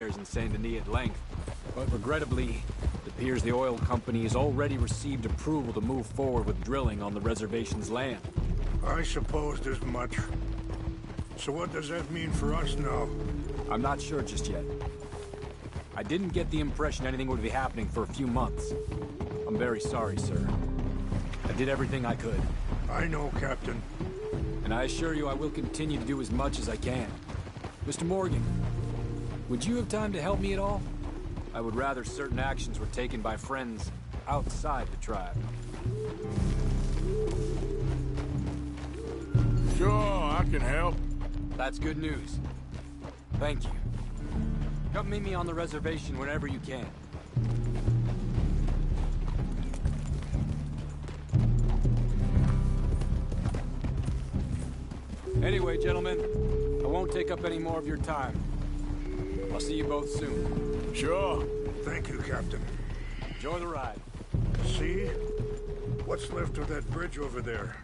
in Saint Denis at length, but regrettably, it appears the oil company has already received approval to move forward with drilling on the reservation's land. I supposed as much. So what does that mean for us now? I'm not sure just yet. I didn't get the impression anything would be happening for a few months. I'm very sorry, sir. I did everything I could. I know, Captain. And I assure you I will continue to do as much as I can. Mr. Morgan, would you have time to help me at all? I would rather certain actions were taken by friends outside the tribe. Sure, I can help. That's good news. Thank you. Come meet me on the reservation whenever you can. Anyway, gentlemen, I won't take up any more of your time. I'll see you both soon. Sure. Thank you, Captain. Enjoy the ride. See? What's left of that bridge over there?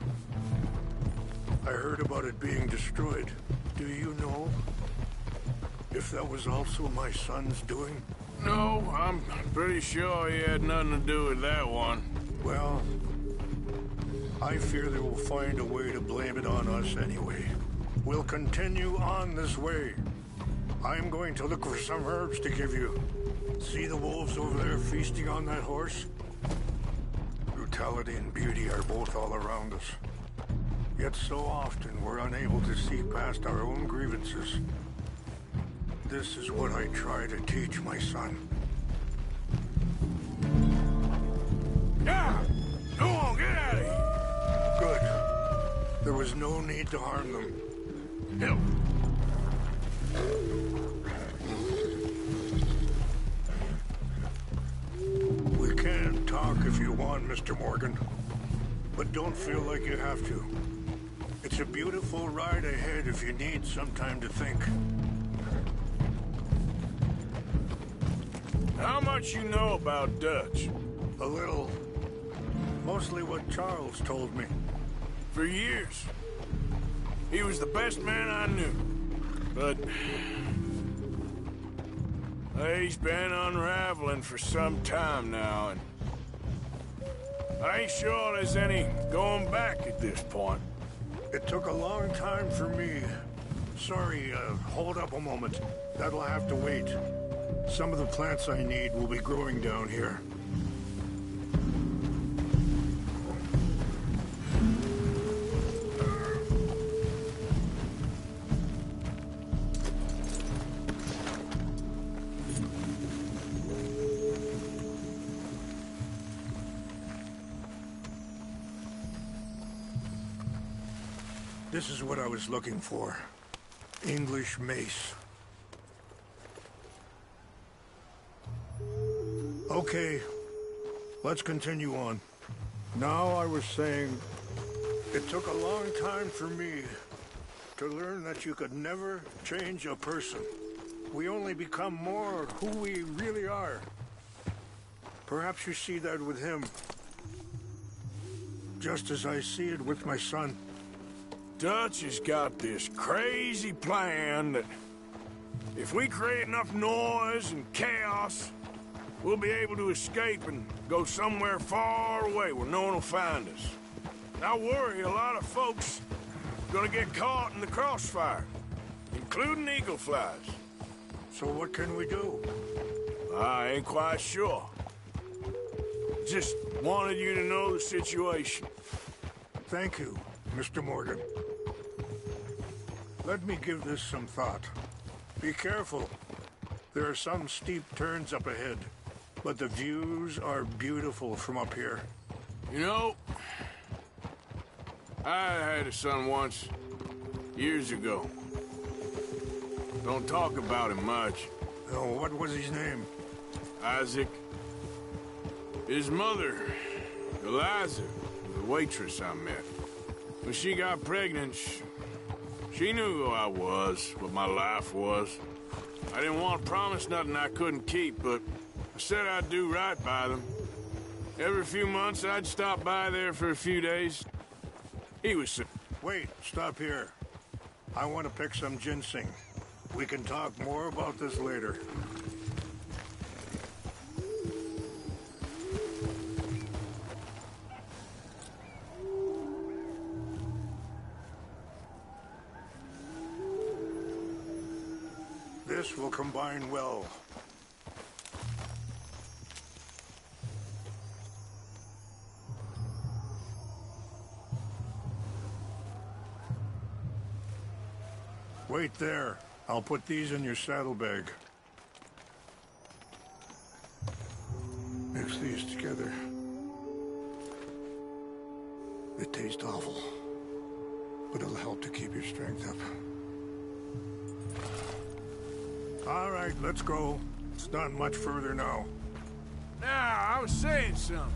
I heard about it being destroyed. Do you know if that was also my son's doing? No, I'm pretty sure he had nothing to do with that one. Well, I fear they will find a way to blame it on us anyway. We'll continue on this way. I'm going to look for some herbs to give you. See the wolves over there feasting on that horse? Brutality and beauty are both all around us. Yet so often we're unable to see past our own grievances. This is what I try to teach my son. Yeah! Go on, get out of here! Good. There was no need to harm them. Help. We can talk if you want, Mr. Morgan. But don't feel like you have to. It's a beautiful ride ahead if you need some time to think. How much you know about Dutch? A little. Mostly what Charles told me. For years. He was the best man I knew. But he's been unraveling for some time now, and I ain't sure there's any going back at this point. It took a long time for me. Sorry, hold up a moment. That'll have to wait. Some of the plants I need will be growing down here. This is what I was looking for. English mace. Okay, let's continue on. Now I was saying, it took a long time for me to learn that you could never change a person. We only become more who we really are. Perhaps you see that with him, just as I see it with my son. Dutch has got this crazy plan that if we create enough noise and chaos, we'll be able to escape and go somewhere far away where no one will find us. And I worry a lot of folks are gonna get caught in the crossfire, including eagle flies. So what can we do? I ain't quite sure. Just wanted you to know the situation. Thank you, Mr. Morgan. Let me give this some thought. Be careful. There are some steep turns up ahead, but the views are beautiful from up here. You know, I had a son once, years ago. Don't talk about him much. Oh, what was his name? Isaac. His mother, Eliza, the waitress I met. When she got pregnant, she knew who I was, what my life was. I didn't want to promise nothing I couldn't keep, but I said I'd do right by them. Every few months, I'd stop by there for a few days. He was... Wait, stop here. I want to pick some ginseng. We can talk more about this later. This will combine well. Wait there. I'll put these in your saddlebag. Mix these together. They taste awful, but it'll help to keep your strength up. All right, let's go. It's not much further now. Now, I was saying something.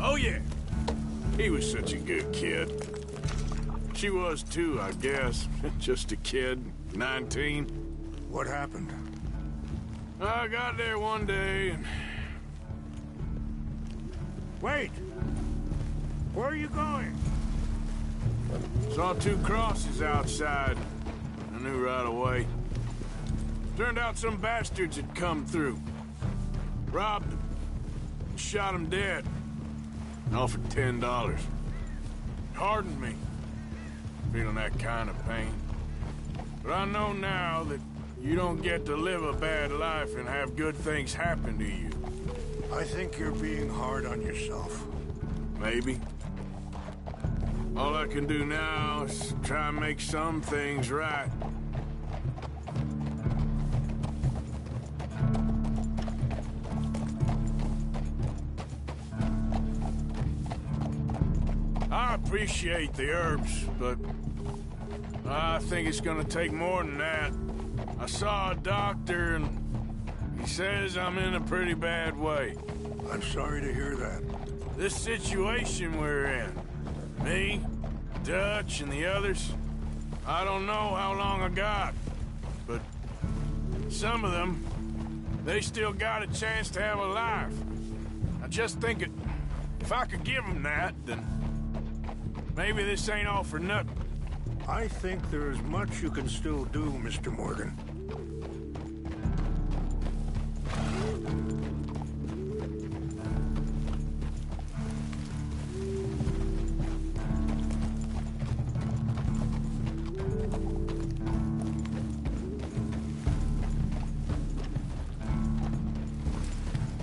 Oh, yeah. He was such a good kid. She was too, I guess. Just a kid, 19. What happened? I got there one day and... Wait! Where are you going? Saw two crosses outside. I knew right away. Turned out some bastards had come through. Robbed them. Shot them dead. Offered $10. Hardened me. Feeling that kind of pain. But I know now that you don't get to live a bad life and have good things happen to you. I think you're being hard on yourself. Maybe. All I can do now is try and make some things right. I appreciate the herbs, but I think it's gonna take more than that. I saw a doctor and he says I'm in a pretty bad way. I'm sorry to hear that. This situation we're in, me, Dutch, and the others, I don't know how long I got, but some of them, they still got a chance to have a life. I just think if I could give them that, then maybe this ain't all for nothing. I think there is much you can still do, Mr. Morgan.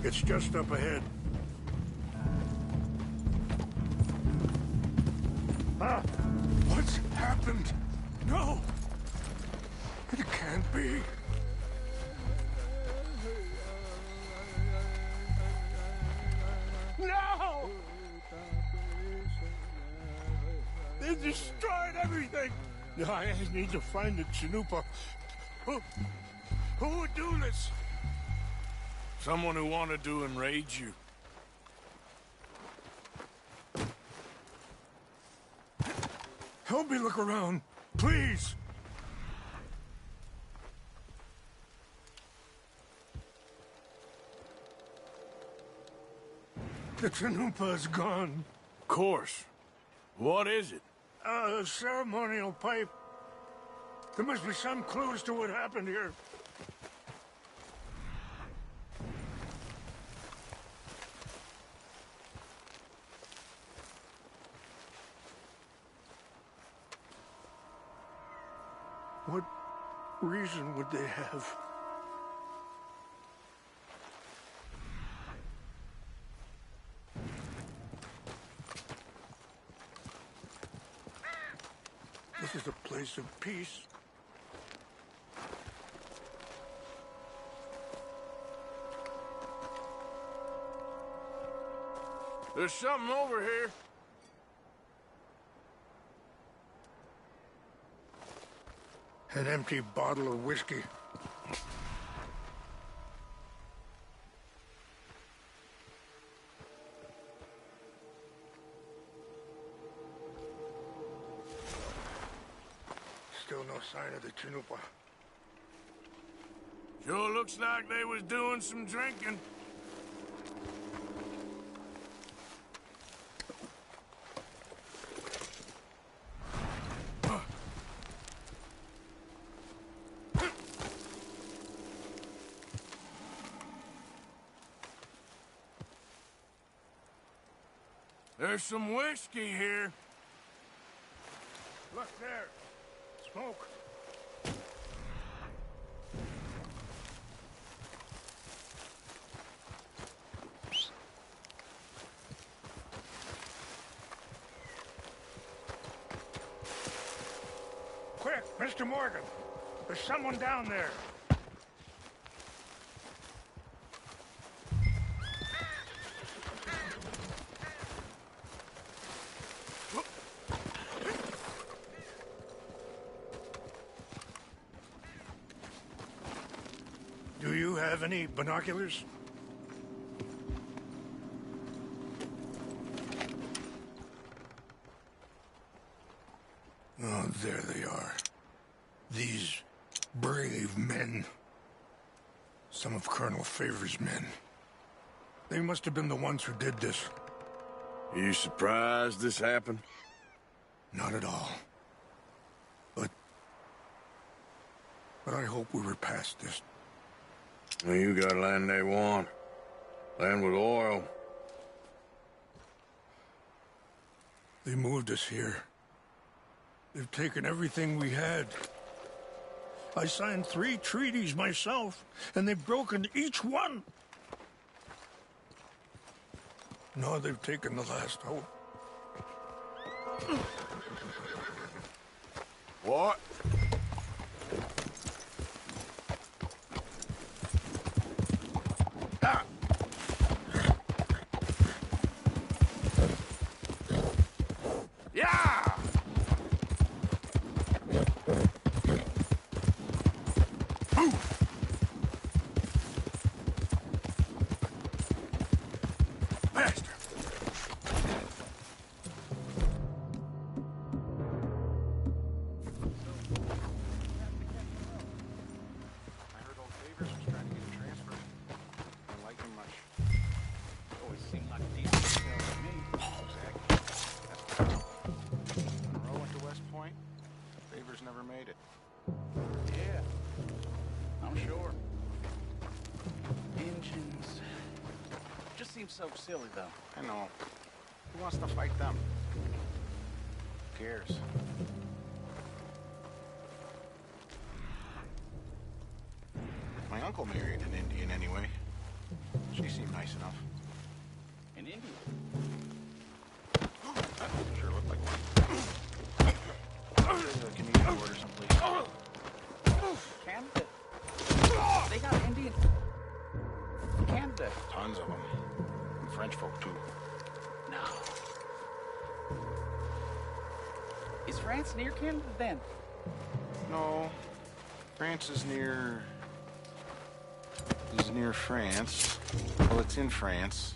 It's just up ahead. Ah! What's happened? No! It can't be. No! They destroyed everything! I need to find the Chanupa. Who would do this? Someone who wanted to enrage you. Help me look around, please! The Chanupa is gone. Of course. What is it? A ceremonial pipe. There must be some clues to what happened here. What reason would they have? This is a place of peace. There's something over here. An empty bottle of whiskey. Still no sign of the Chanupa. Sure looks like they was doing some drinking. There's some whiskey here. Look there. Smoke. Quick, Mr. Morgan. There's someone down there. Do you have any binoculars? Oh, there they are. These brave men. Some of Colonel Favor's men. They must have been the ones who did this. Are you surprised this happened? Not at all. But I hope we were past this. Well, you got land they want. Land with oil. They moved us here. They've taken everything we had. I signed 3 treaties myself, and they've broken each one. Now they've taken the last hope. What? So silly, though. I know. Who wants to fight them? Who cares? My uncle married an Indian anyway. She seemed nice enough. An Indian? Sure looked like one. There's a Canadian border someplace. Canada? They got Indian... Canada. Tons of them. French folk, too. No. Is France near Canada, then? No. France is near... France. Well, it's in France.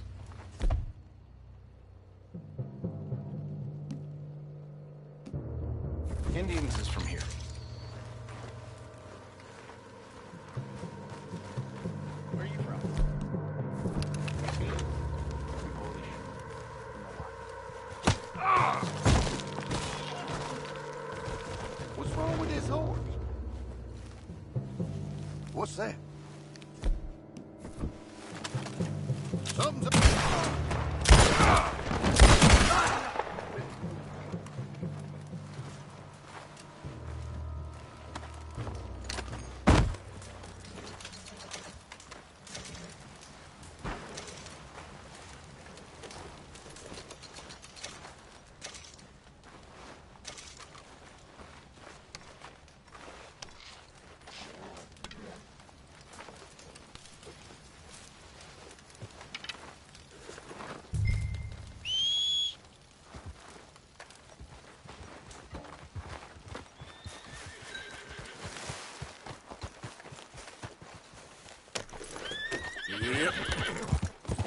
Indians is from here. Where are you from? What's wrong with this horse? What's that? Something's... Yep.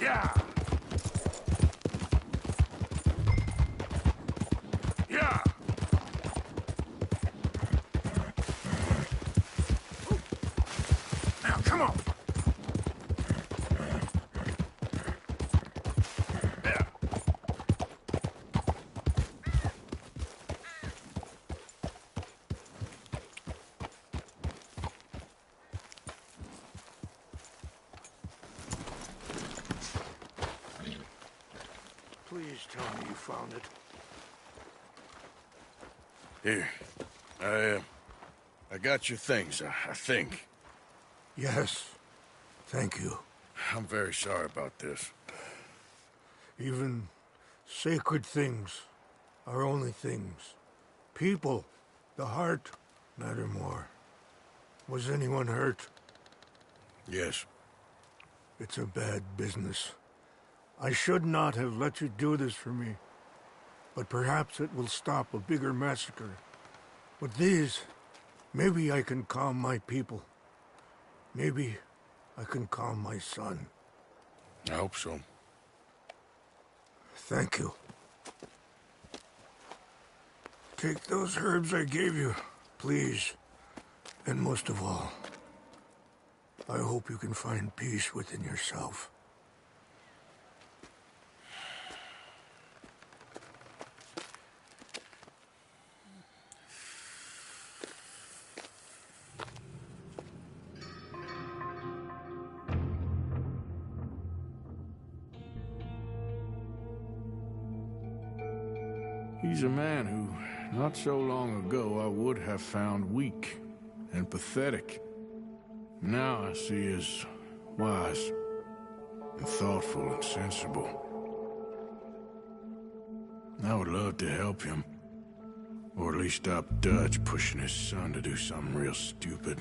Yeah! Yeah! Now, come Please tell me you found it. Here. I got your things, I think. Yes. Thank you. I'm very sorry about this. Even sacred things are only things. People, the heart, matter more. Was anyone hurt? Yes. It's a bad business. I should not have let you do this for me. But perhaps it will stop a bigger massacre. With these, maybe I can calm my people. Maybe I can calm my son. I hope so. Thank you. Take those herbs I gave you, please. And most of all, I hope you can find peace within yourself. He's a man who, not so long ago, I would have found weak and pathetic. Now I see as wise and thoughtful and sensible. I would love to help him, or at least stop Dutch pushing his son to do something real stupid.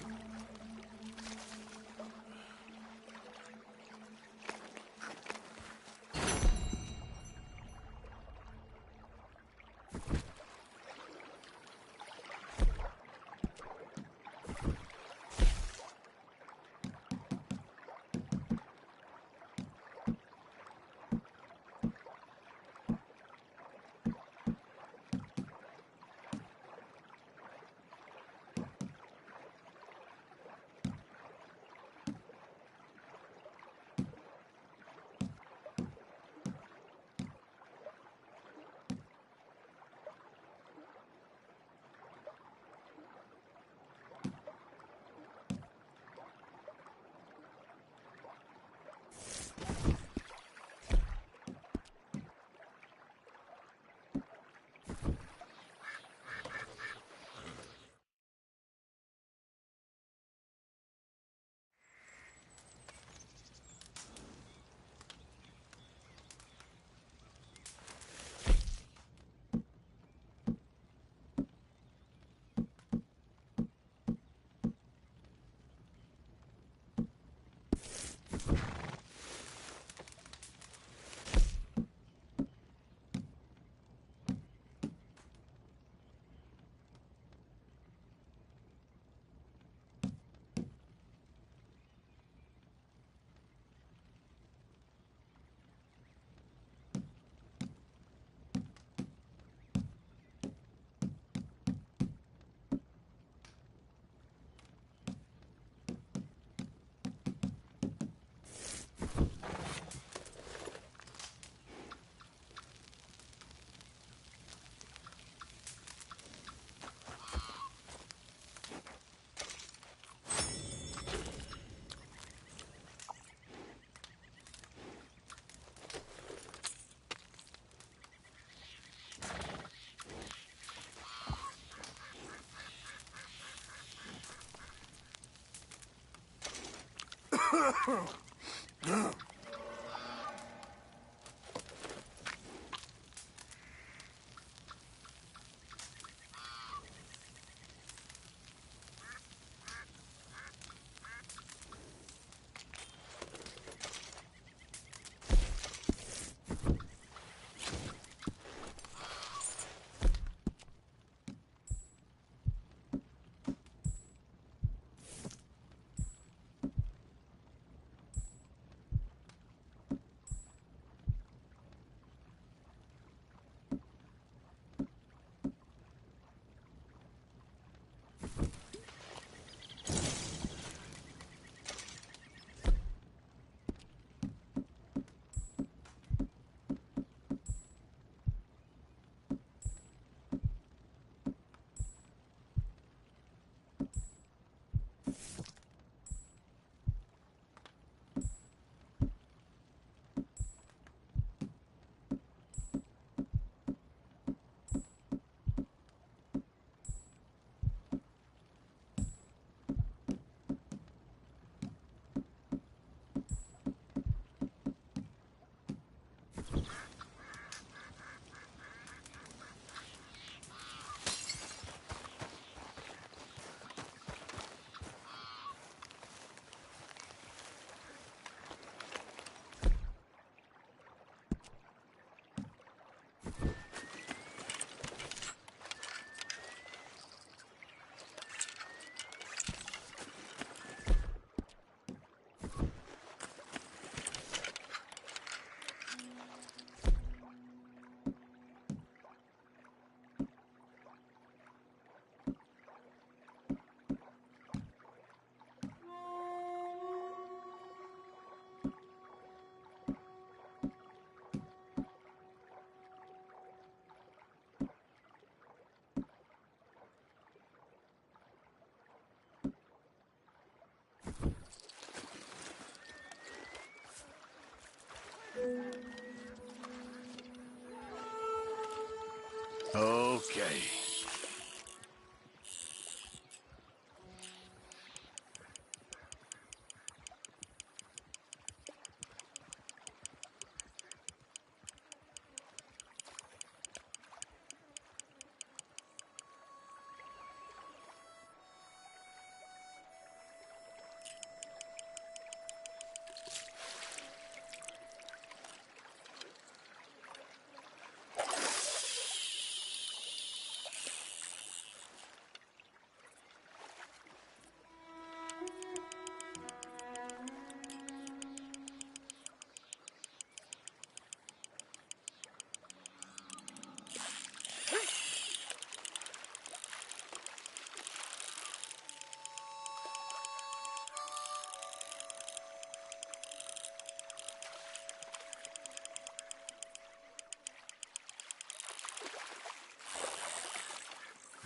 Okay.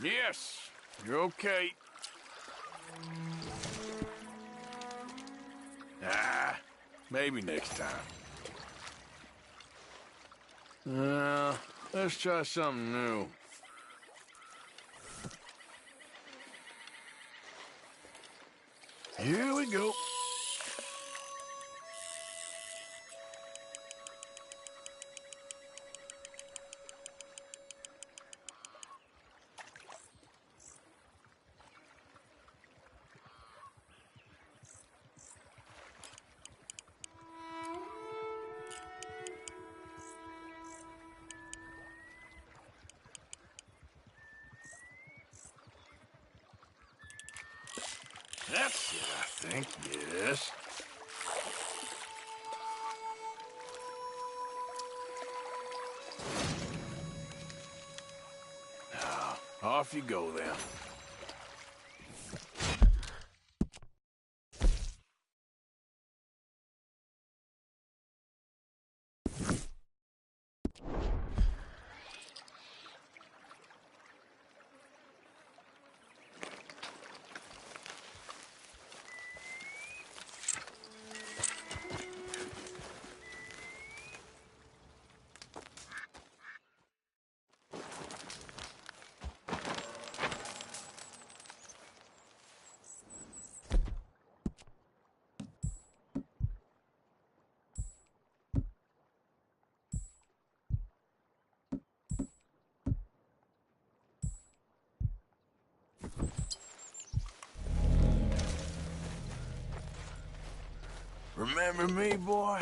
Yes, you're okay. Maybe next time. Let's try something new. Here we go. That's it, I think. Yes. Now, off you go then. Remember me, boy?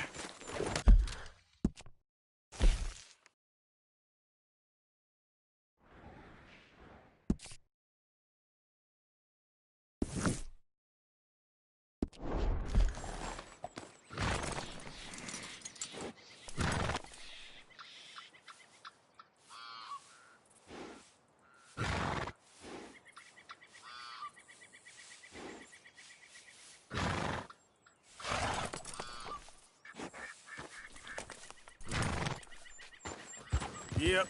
Yep.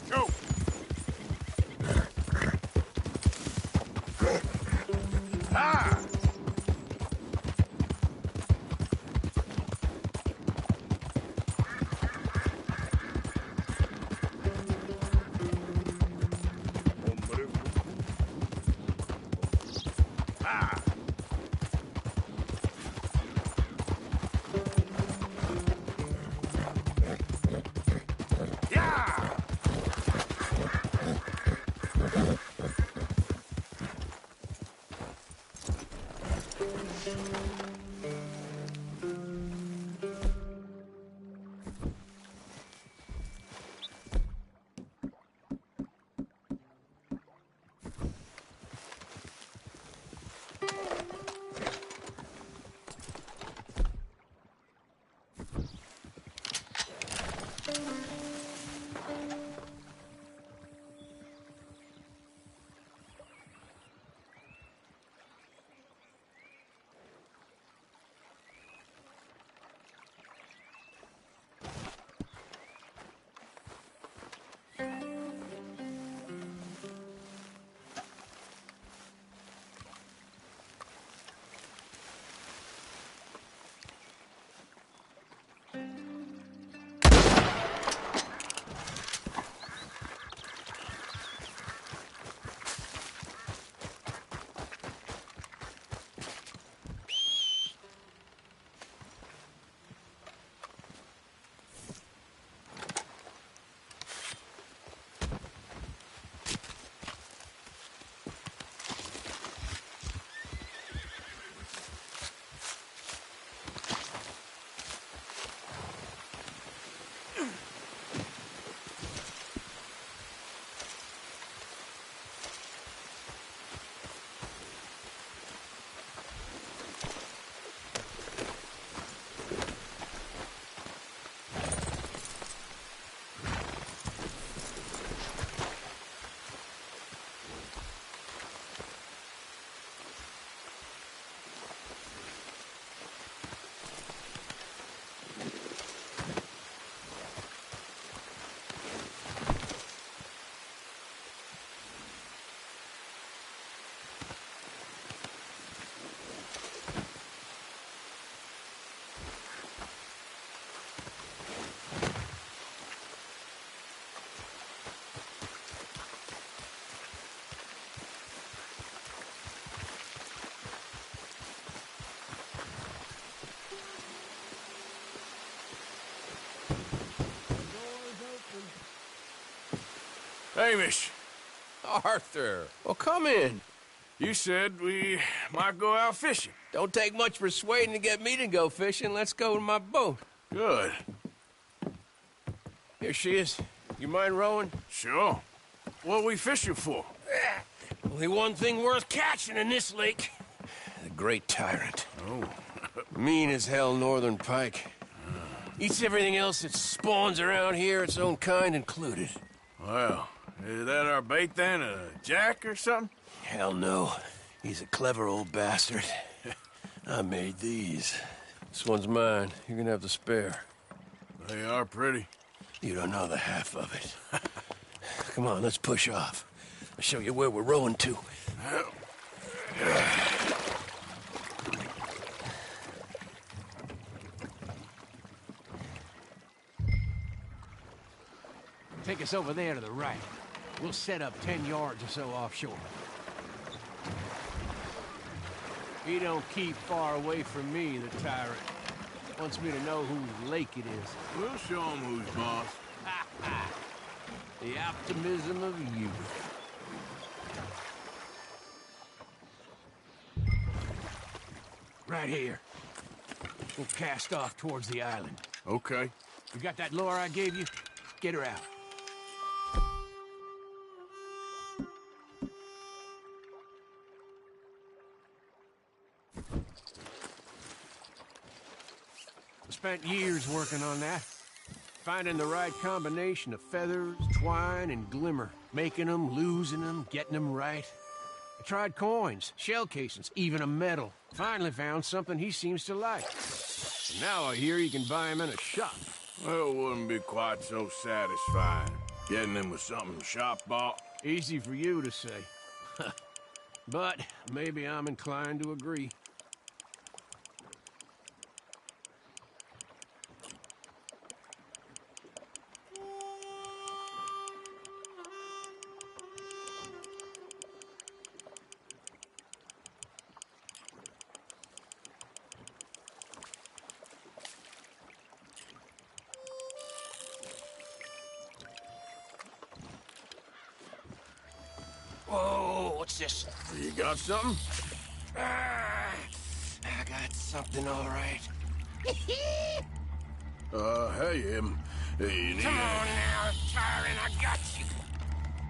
Go! Ah! Ah! Yeah! Hamish, Arthur, well, come in. you said we might go out fishing. Don't take much persuading to get me to go fishing. Let's go to my boat. Good. Here she is. You mind rowing? Sure. What we fishing for? Only one thing worth catching in this lake. The Great Tyrant. Oh. Mean as hell northern pike. Eats everything else that spawns around here, its own kind included. Well, is that our bait then? A jack or something? Hell no. He's a clever old bastard. I made these. This one's mine. You're gonna have to spare. They are pretty. You don't know the half of it. Come on, let's push off. I'll show you where we're rowing to. Take us over there to the right. We'll set up 10 yards or so offshore. He don't keep far away from me, the tyrant. Wants me to know whose lake it is. We'll show him who's boss. The optimism of youth. Right here. We'll cast off towards the island. Okay. You got that lure I gave you? Get her out. Spent years working on that. Finding the right combination of feathers, twine, and glimmer. Making them, losing them, getting them right. I tried coins, shell casings, even a medal. Finally found something he seems to like. And now I hear you can buy him in a shop. Well, it wouldn't be quite so satisfying. Getting him with something the shop bought. Easy for you to say. But maybe I'm inclined to agree. Whoa, what's this? You got something? I got something all right. Hey, you need Come on now, Tyrant, I got you.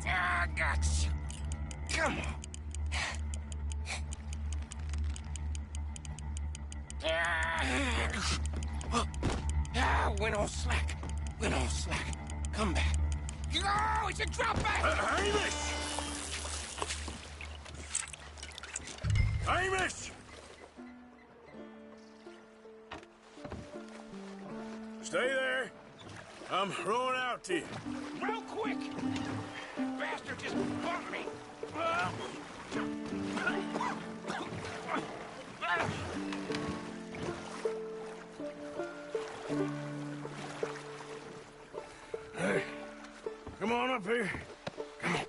I got you. Come on. Went on slack. Went on slack. Come back. Oh, it's a drop back! Hamish! Hamish! Stay there. I'm rowing out to you. Real quick! Bastard just bumped me! Hey, come on up here. Come on.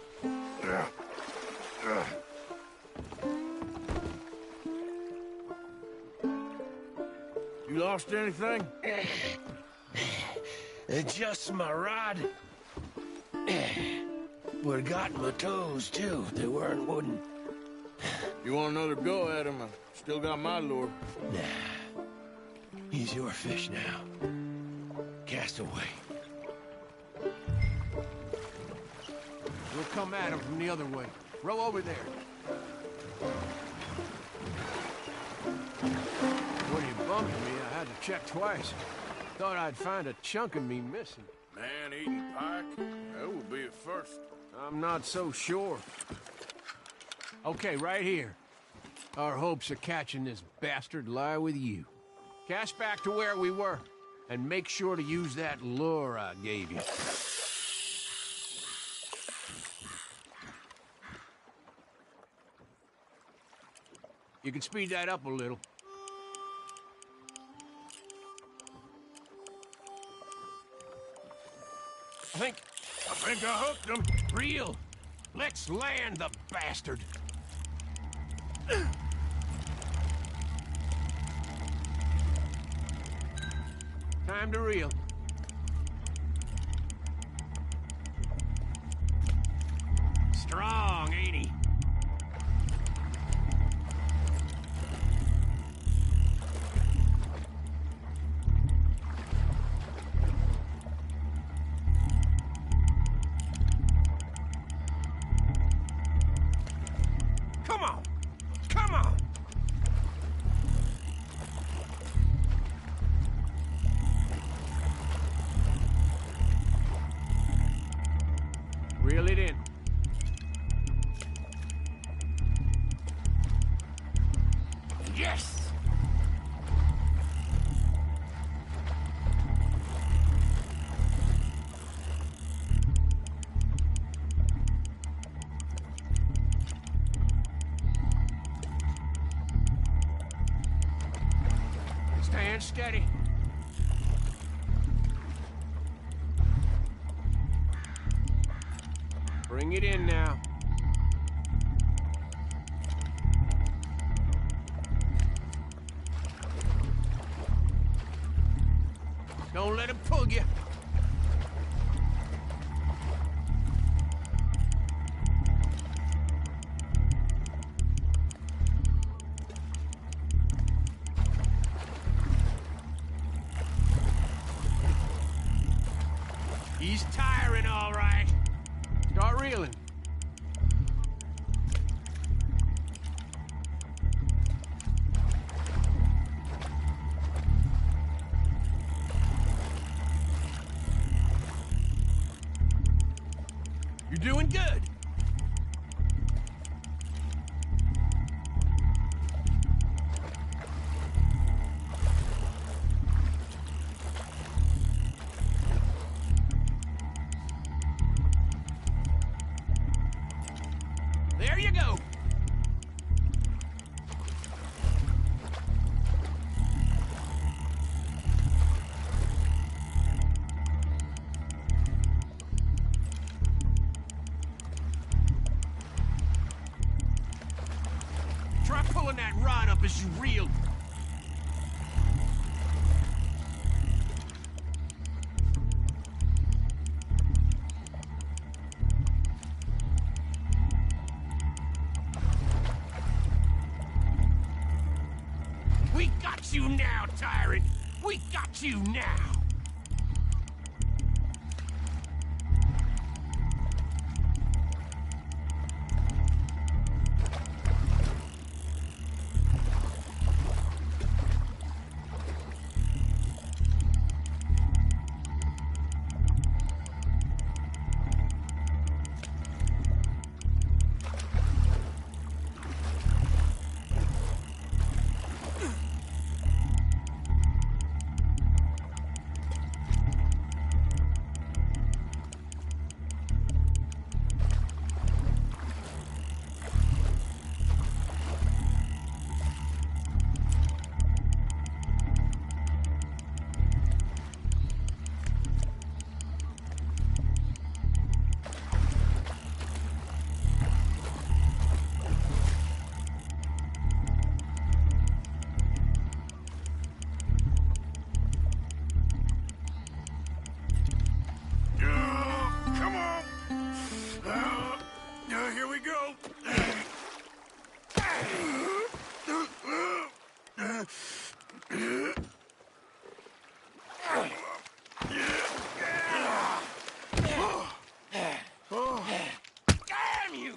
You lost anything? Just my rod. Would've got my toes, too, if they weren't wooden. You want another go at him? I still got my lure. Nah. He's your fish now. Cast away. We'll come at him from the other way. Row over there. When he bumped me, I had to check twice. Thought I'd find a chunk of me missing. Man-eating pike? That would be at first. I'm not so sure. Okay, right here. Our hopes of catching this bastard lie with you. Cast back to where we were, and make sure to use that lure I gave you. You can speed that up a little. I think I hooked him. Reel! Let's land the bastard! Time to reel. Reel it in. Yes! Stand steady. Bring it in now. Don't let him pull you. He's tiring, all right. Start reeling. You're doing good. There you go. Try pulling that rod up as you reel. We got you now, tyrant! We got you now! Come on! Here we go! Damn you!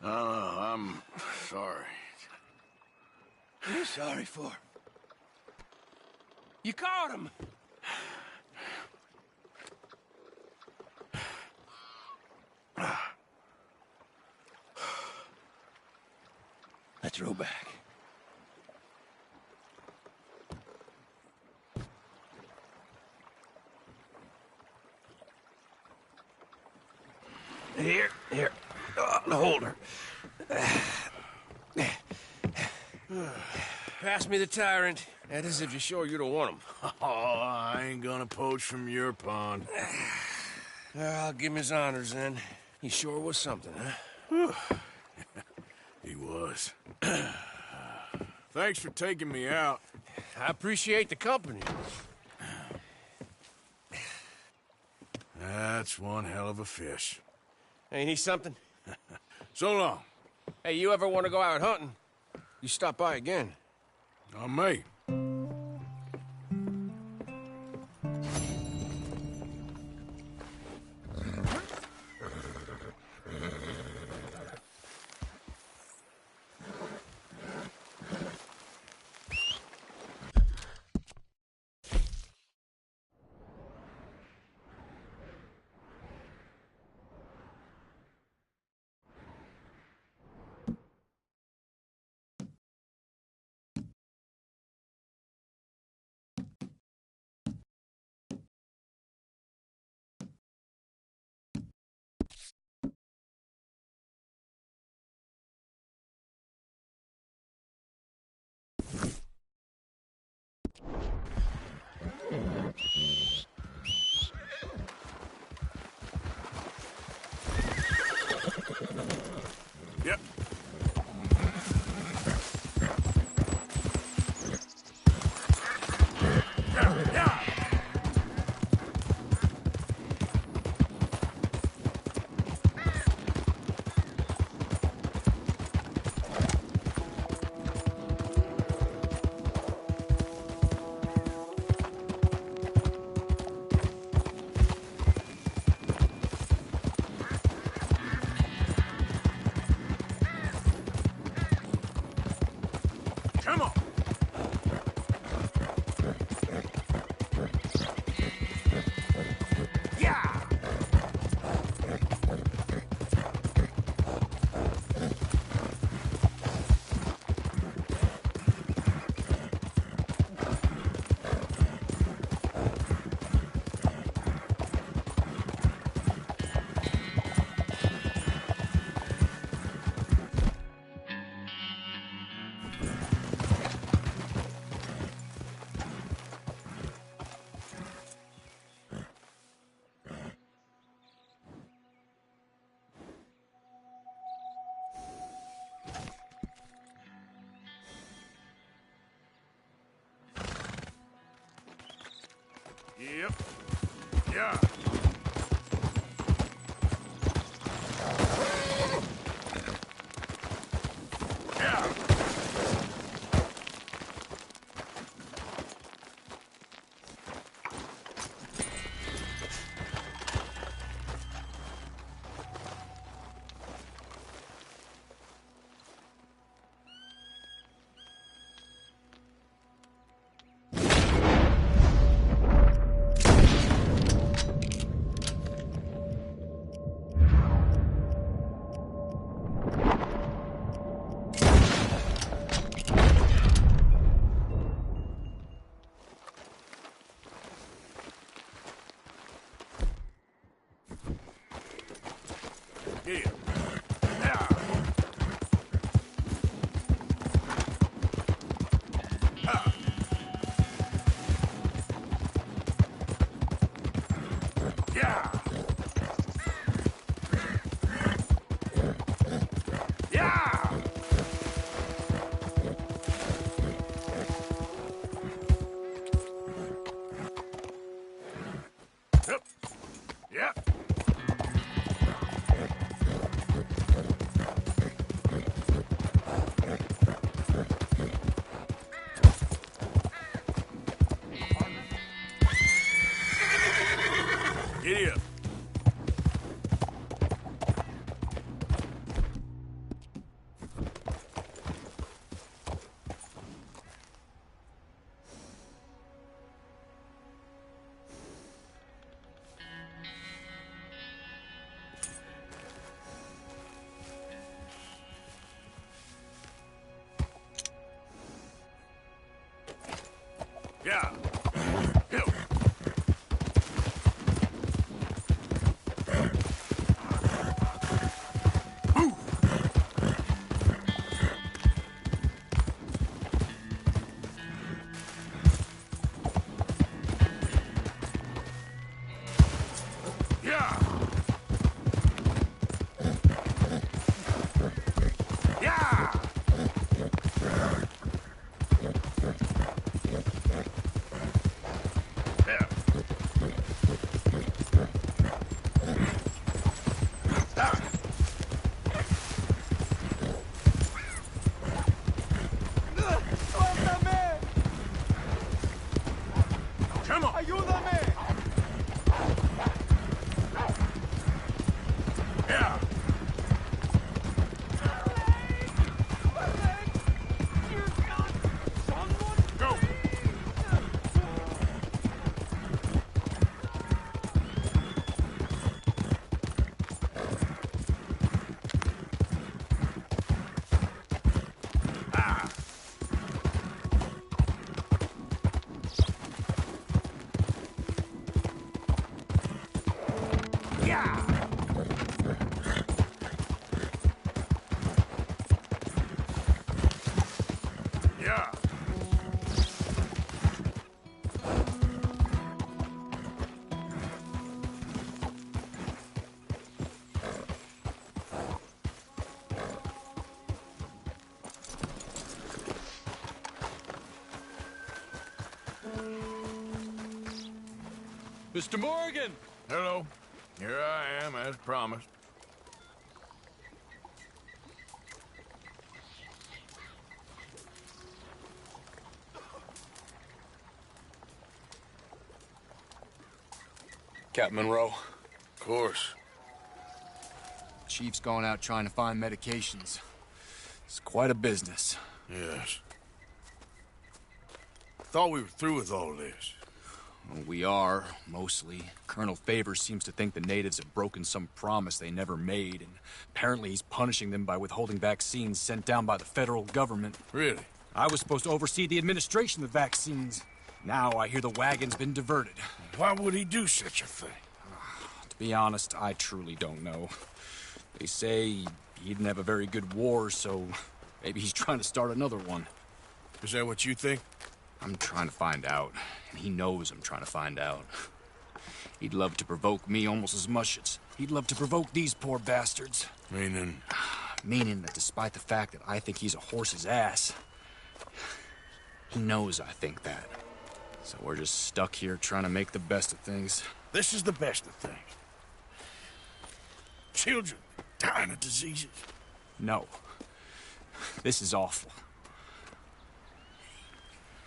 I'm sorry. What are you sorry for? You caught him! Let's row back. Here. The holder. Pass me the tyrant. That is if you're sure you don't want him. Oh, I ain't gonna poach from your pond. I'll give him his honors then. He sure was something, huh? He was. Thanks for taking me out. I appreciate the company. That's one hell of a fish. Ain't he something? So long. Hey, you ever want to go out hunting? You stop by again. On me. Yep. Yeah. Yeah. Yeah. Yeah. Yeah. Yeah. Yep. Yep. Giddy up. Yeah. Hill. Yeah. Yeah. Yeah. Ah. Come on. Yeah. Go. Ah. Yeah. Yeah. Mr. Morgan! Hello. Here I am, as promised. Captain Monroe. Of course. Chief's gone out trying to find medications. It's quite a business. Yes. Thought we were through with all this. Well, we are, mostly. Colonel Favors seems to think the natives have broken some promise they never made, and apparently he's punishing them by withholding vaccines sent down by the federal government. Really? I was supposed to oversee the administration of the vaccines. Now I hear the wagon's been diverted. Why would he do such a thing? To be honest, I truly don't know. They say he didn't have a very good war, so maybe he's trying to start another one. Is that what you think? I'm trying to find out, and he knows I'm trying to find out. He'd love to provoke me almost as much as he'd love to provoke these poor bastards. Meaning? Meaning that despite the fact that I think he's a horse's ass, he knows I think that. So we're just stuck here trying to make the best of things. This is the best of things. Children dying of diseases. No. This is awful.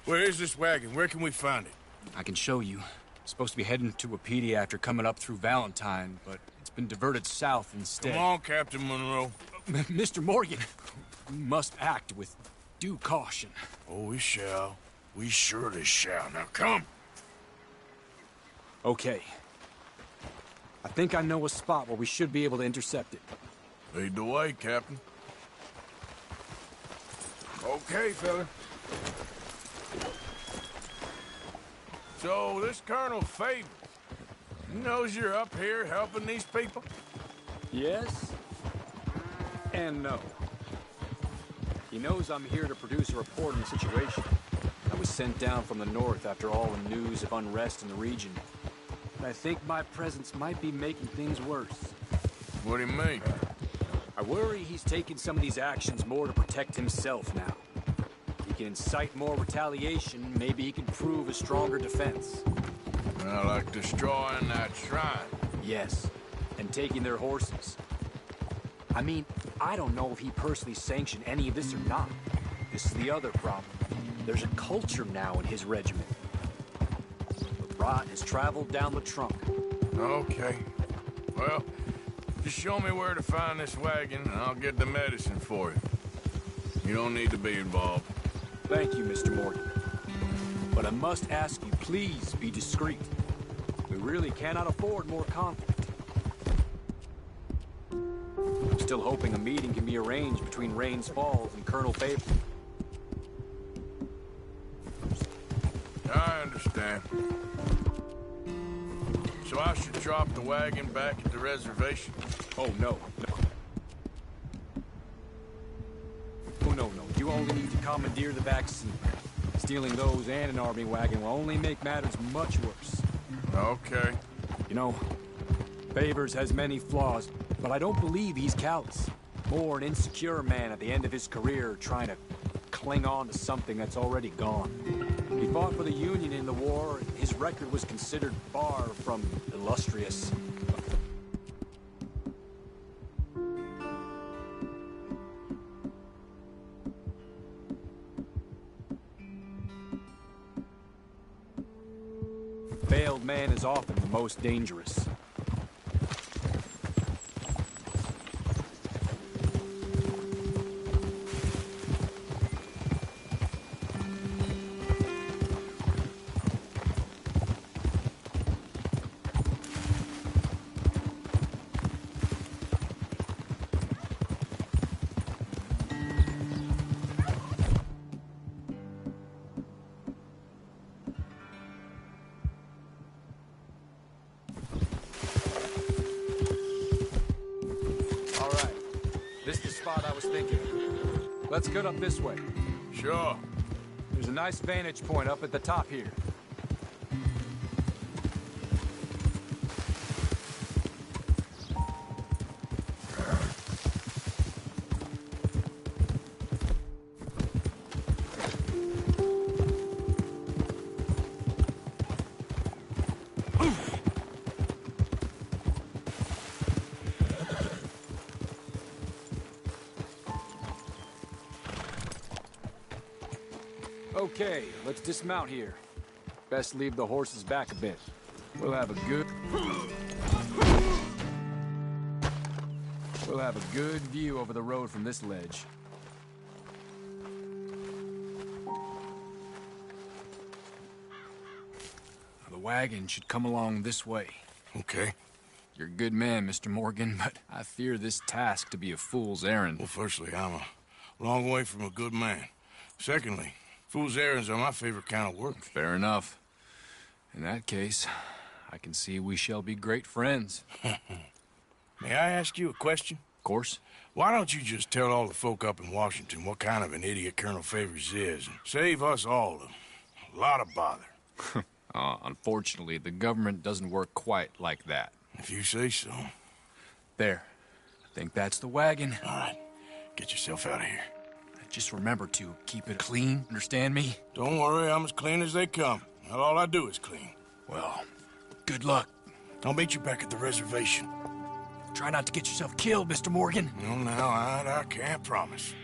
Where is this wagon? Where can we find it? I can show you. Supposed to be heading to a PD after coming up through Valentine, but it's been diverted south instead. Come on, Captain Monroe. Mr. Morgan, we must act with due caution. Oh, we shall. We surely shall. Now come. Okay. I think I know a spot where we should be able to intercept it. Lead the way, Captain. Okay, fella. So, this Colonel Favors, he knows you're up here helping these people? Yes and no. He knows I'm here to produce a report on the situation. I was sent down from the north after all the news of unrest in the region. But I think my presence might be making things worse. What do you mean? I worry he's taking some of these actions more to protect himself now. He can incite more retaliation, maybe he can prove a stronger defense. Well, like destroying that shrine. Yes, and taking their horses. I mean, I don't know if he personally sanctioned any of this or not. This is the other problem. There's a culture now in his regiment. The rot has traveled down the trunk. Okay. Well, just show me where to find this wagon, and I'll get the medicine for you. You don't need to be involved. Thank you, Mr. Morgan. But I must ask you, please be discreet. We really cannot afford more conflict. I'm still hoping a meeting can be arranged between Rains Falls and Colonel Favors. I understand. So I should drop the wagon back at the reservation? Oh, no. No. You only need to commandeer the back seat. Stealing those and an army wagon will only make matters much worse. Okay. You know, Favors has many flaws, but I don't believe he's callous. More an insecure man at the end of his career trying to cling on to something that's already gone. He fought for the Union in the war, and his record was considered far from illustrious. Failed man is often the most dangerous. Let's get up this way. Sure. There's a nice vantage point up at the top here. Okay, let's dismount here. Best leave the horses back a bit. We'll have a good view over the road from this ledge. The wagon should come along this way. Okay. You're a good man, Mr. Morgan, but I fear this task to be a fool's errand. Well, firstly, I'm a long way from a good man. Secondly, fool's errands are my favorite kind of work. Fair enough. In that case, I can see we shall be great friends. May I ask you a question? Of course. Why don't you just tell all the folk up in Washington what kind of an idiot Colonel Favors is, and save us all a lot of bother? Unfortunately, the government doesn't work quite like that. If you say so. There. I think that's the wagon. All right. Get yourself out of here. Just remember to keep it clean, understand me? Don't worry, I'm as clean as they come. Well, all I do is clean. Well, good luck. I'll meet you back at the reservation. Try not to get yourself killed, Mr. Morgan. No, now, I can't promise.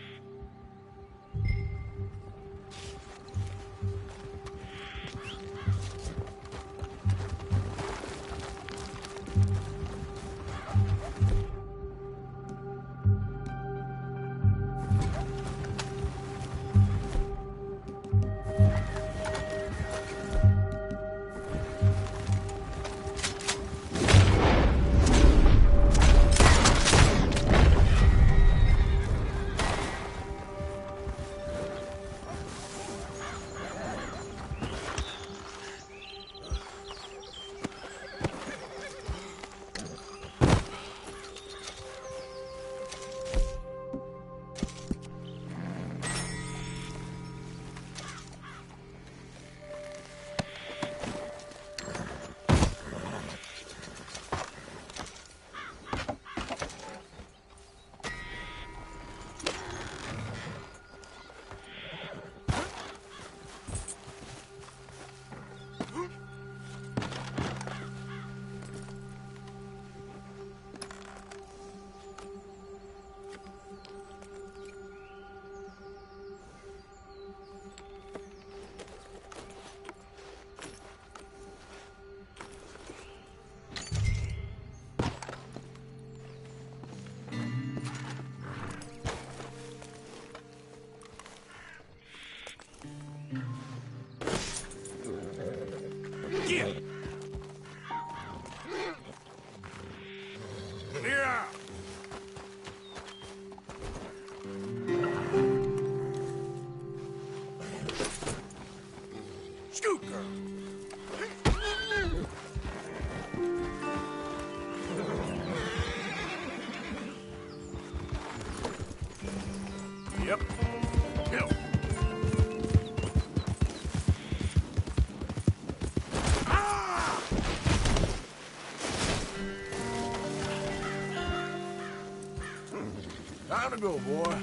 Scoot, girl. Yep. Yep. Ah! Time to go, boy.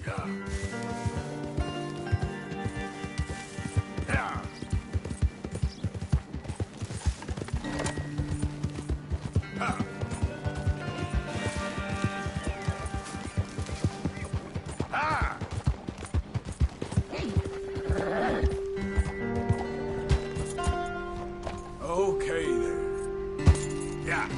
Yeah. Yeah. Ah. Ah. Okay there. Yeah.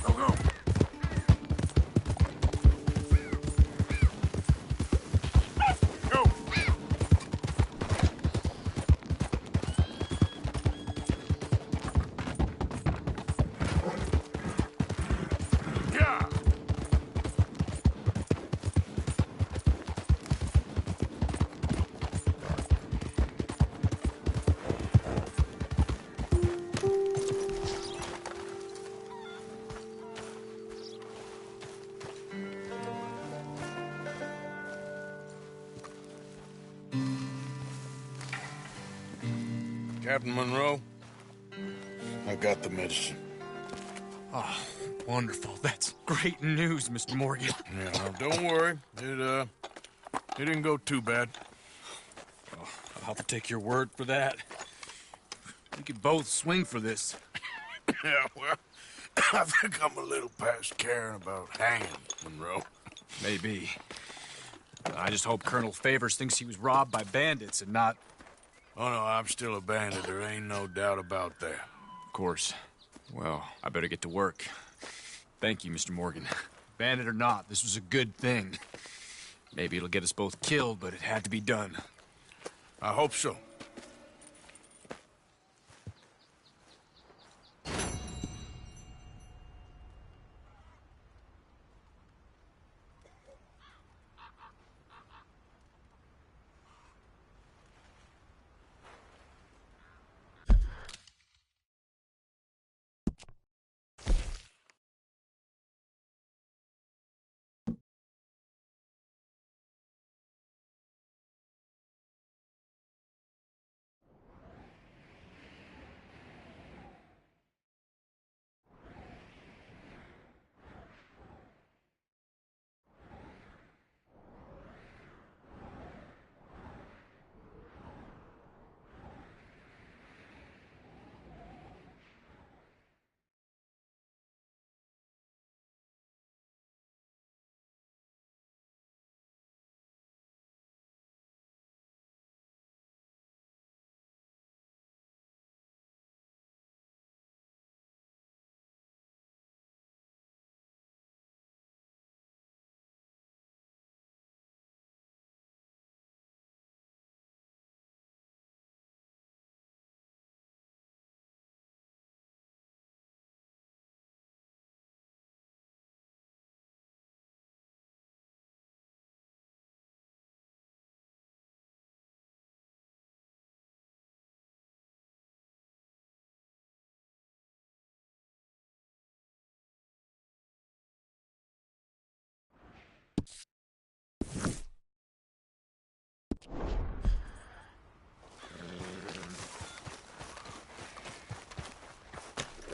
Go, go. Go. Yeah. Captain Monroe, I got the medicine. Oh, wonderful. That's great news, Mr. Morgan. Yeah, now don't worry. It didn't go too bad. Oh, I'll have to take your word for that. We could both swing for this. Yeah, well, I think I'm a little past caring about hanging, Monroe. Maybe. I just hope Colonel Favors thinks he was robbed by bandits and not... Oh, no, I'm still a bandit. There ain't no doubt about that. Of course. Well, I better get to work. Thank you, Mr. Morgan. Bandit or not, this was a good thing. Maybe it'll get us both killed, but it had to be done. I hope so.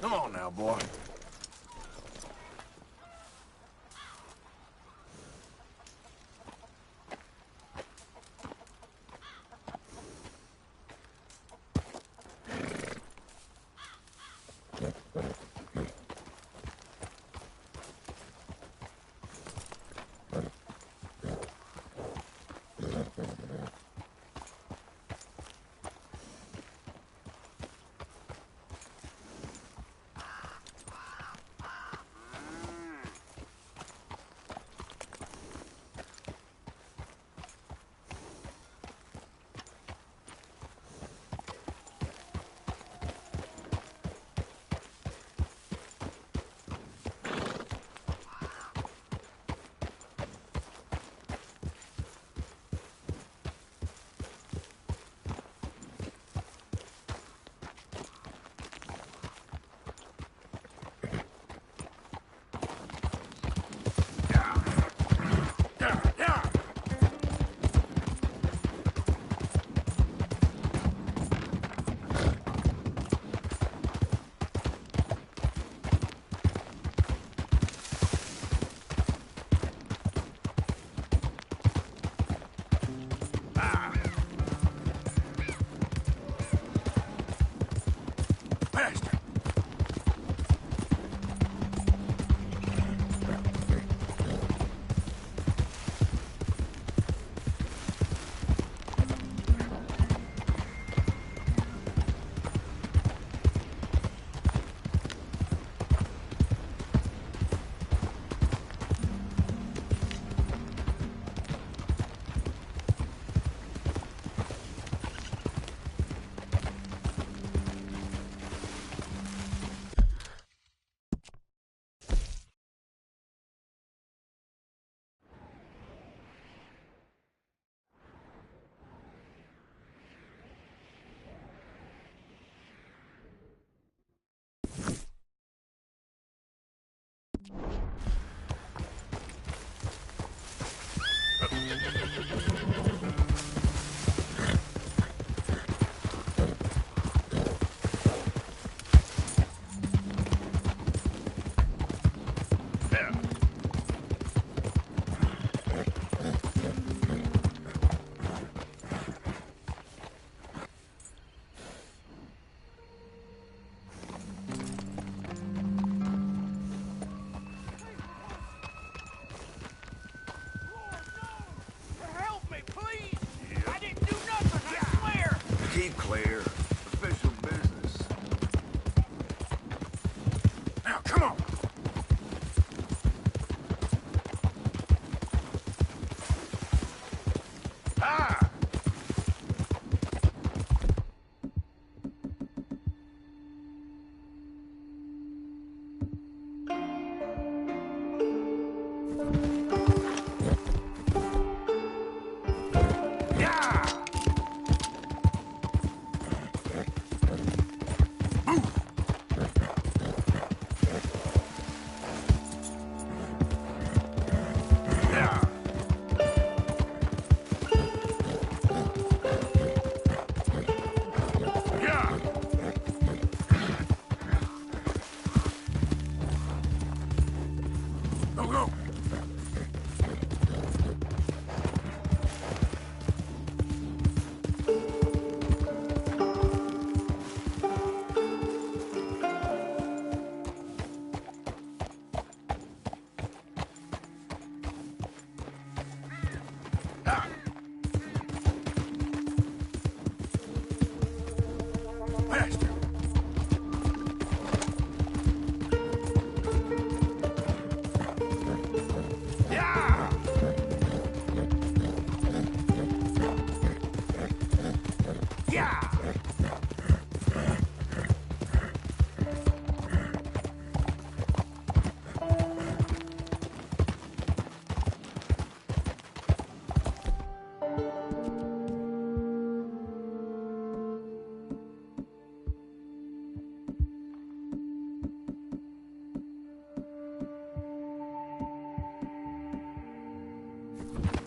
Come on now, boy. Keep clear. Official business. Now, come on. Ah!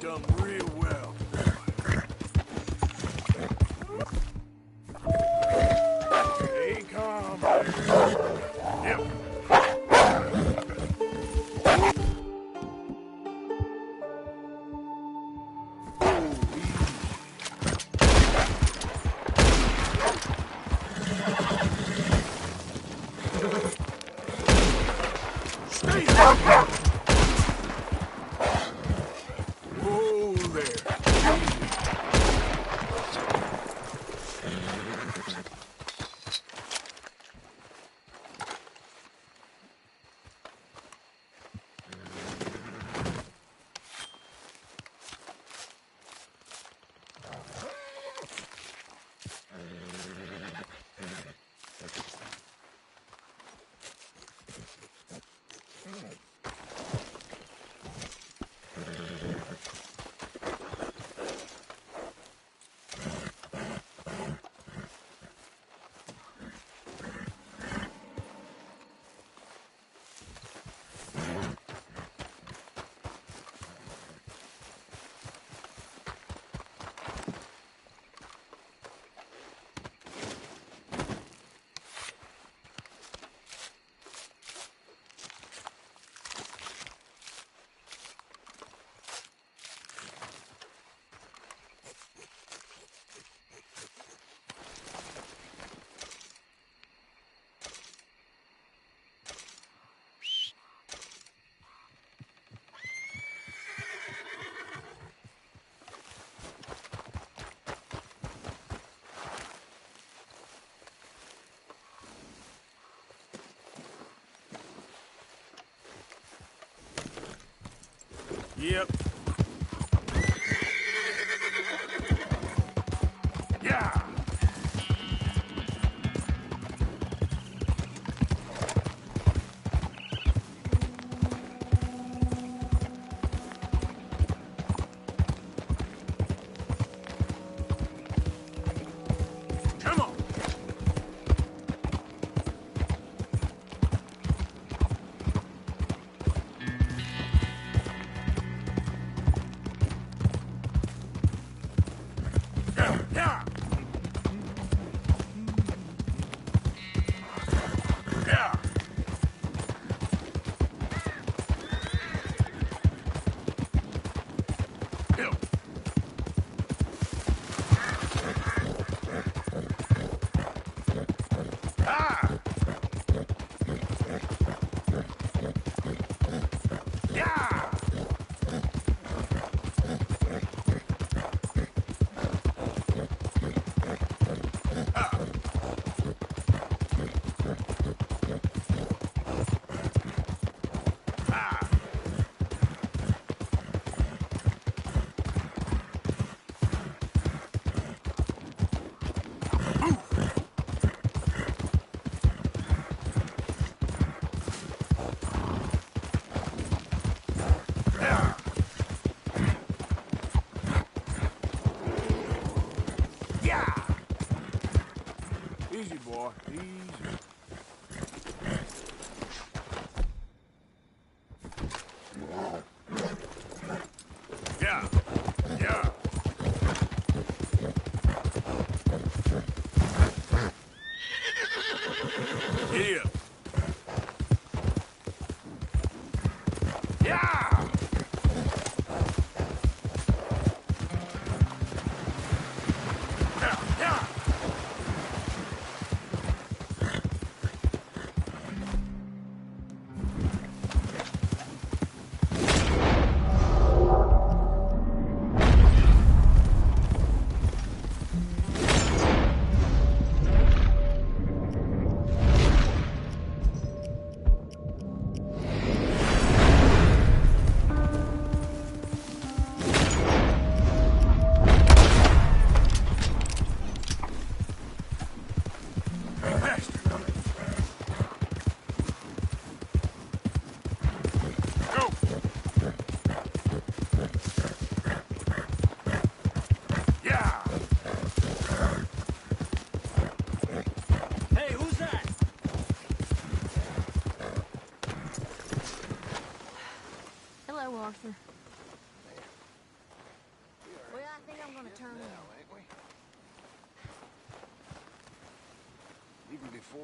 done real well. Stay calm. Yep. Yep. Yeah. Come on. Yeah. Yeah. Yeah. Ah. Yeah. Yeah. Easy, boy. Easy. Yeah. Yeah. Giddy up. Yeah. Yeah. Yeah.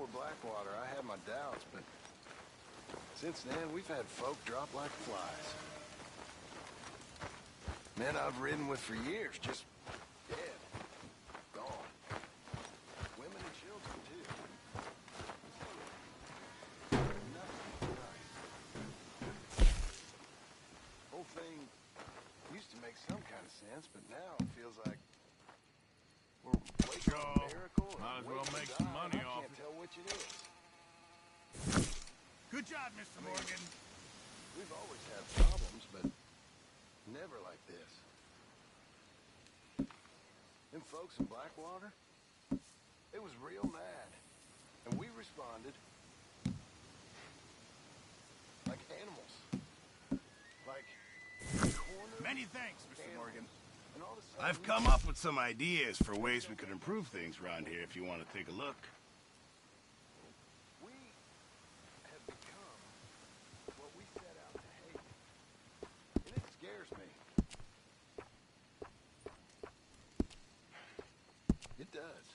before Blackwater, I had my doubts, but since then, we've had folk drop like flies. Men I've ridden with for years, just dead. Gone. Women and children, too. Nothing right. Whole thing used to make some kind of sense, but now it feels like we're waiting for a miracle. Might as well waiting to make some die. money I off can't it. tell which it is. Good job, Mr. Morgan. We've always had problems, but never like this. Them folks in Blackwater, it was real mad. And we responded like animals. Like cornered Many thanks, Mr. animals. Morgan. And all of a sudden, I've come up with some ideas for ways we could improve things around here if you want to take a look. we have become what we set out to hate. And it scares me. It does.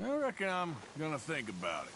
I reckon I'm gonna think about it.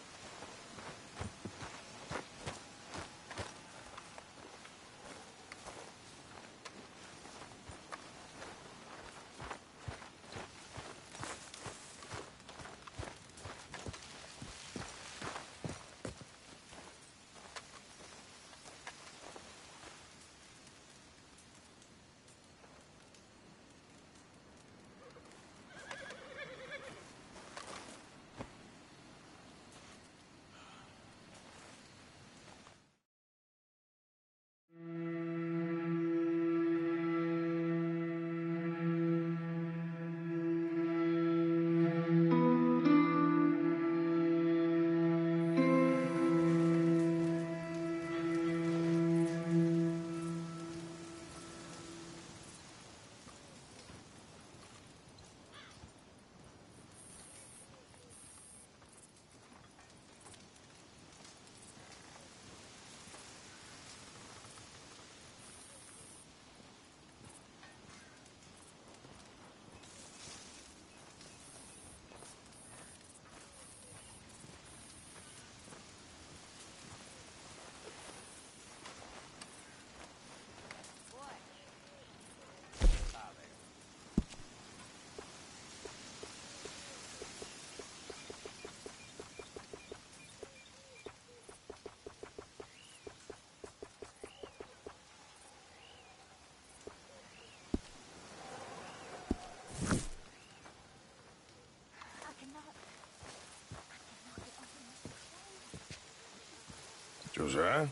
Josiah?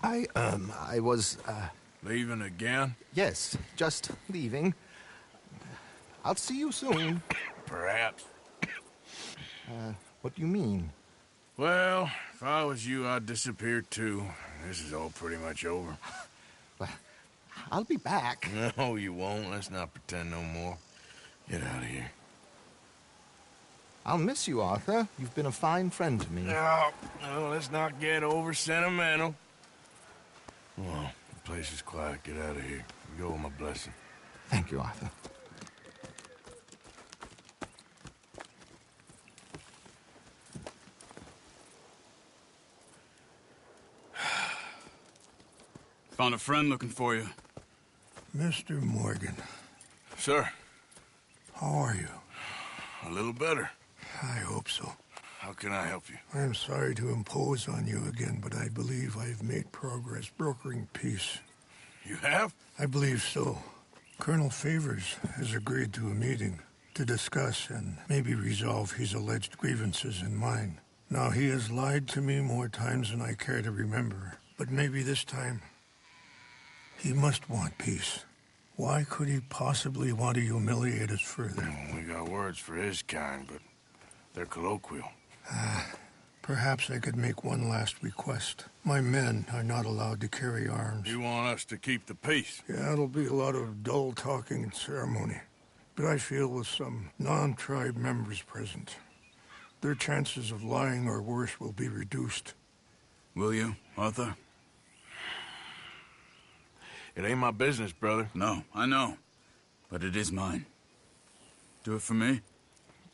I was, Leaving again? yes, just leaving. I'll see you soon. Perhaps. What do you mean? Well, if I was you, I'd disappear too. This is all pretty much over. Well, I'll be back. No, you won't. Let's not pretend no more. Get out of here. I'll miss you, Arthur. You've been a fine friend to me. No, let's not get over sentimental. Well, the place is quiet. Get out of here. You go with my blessing. Thank you, Arthur. Found a friend looking for you. Mr. Morgan, Sir, how are you? a little better. I hope so. How can I help you? I'm sorry to impose on you again, but I believe I've made progress brokering peace. You have? I believe so. Colonel Favors has agreed to a meeting to discuss and maybe resolve his alleged grievances and mine. Now, he has lied to me more times than I care to remember, but maybe this time he must want peace. Why could he possibly want to humiliate us further? We got words for his kind, but they're colloquial. Perhaps I could make one last request. My men are not allowed to carry arms. You want us to keep the peace? Yeah, it'll be a lot of dull talking and ceremony. But I feel with some non-tribe members present, their chances of lying or worse will be reduced. Will you, Arthur? It ain't my business, brother. No, I know. But it is mine. Do it for me?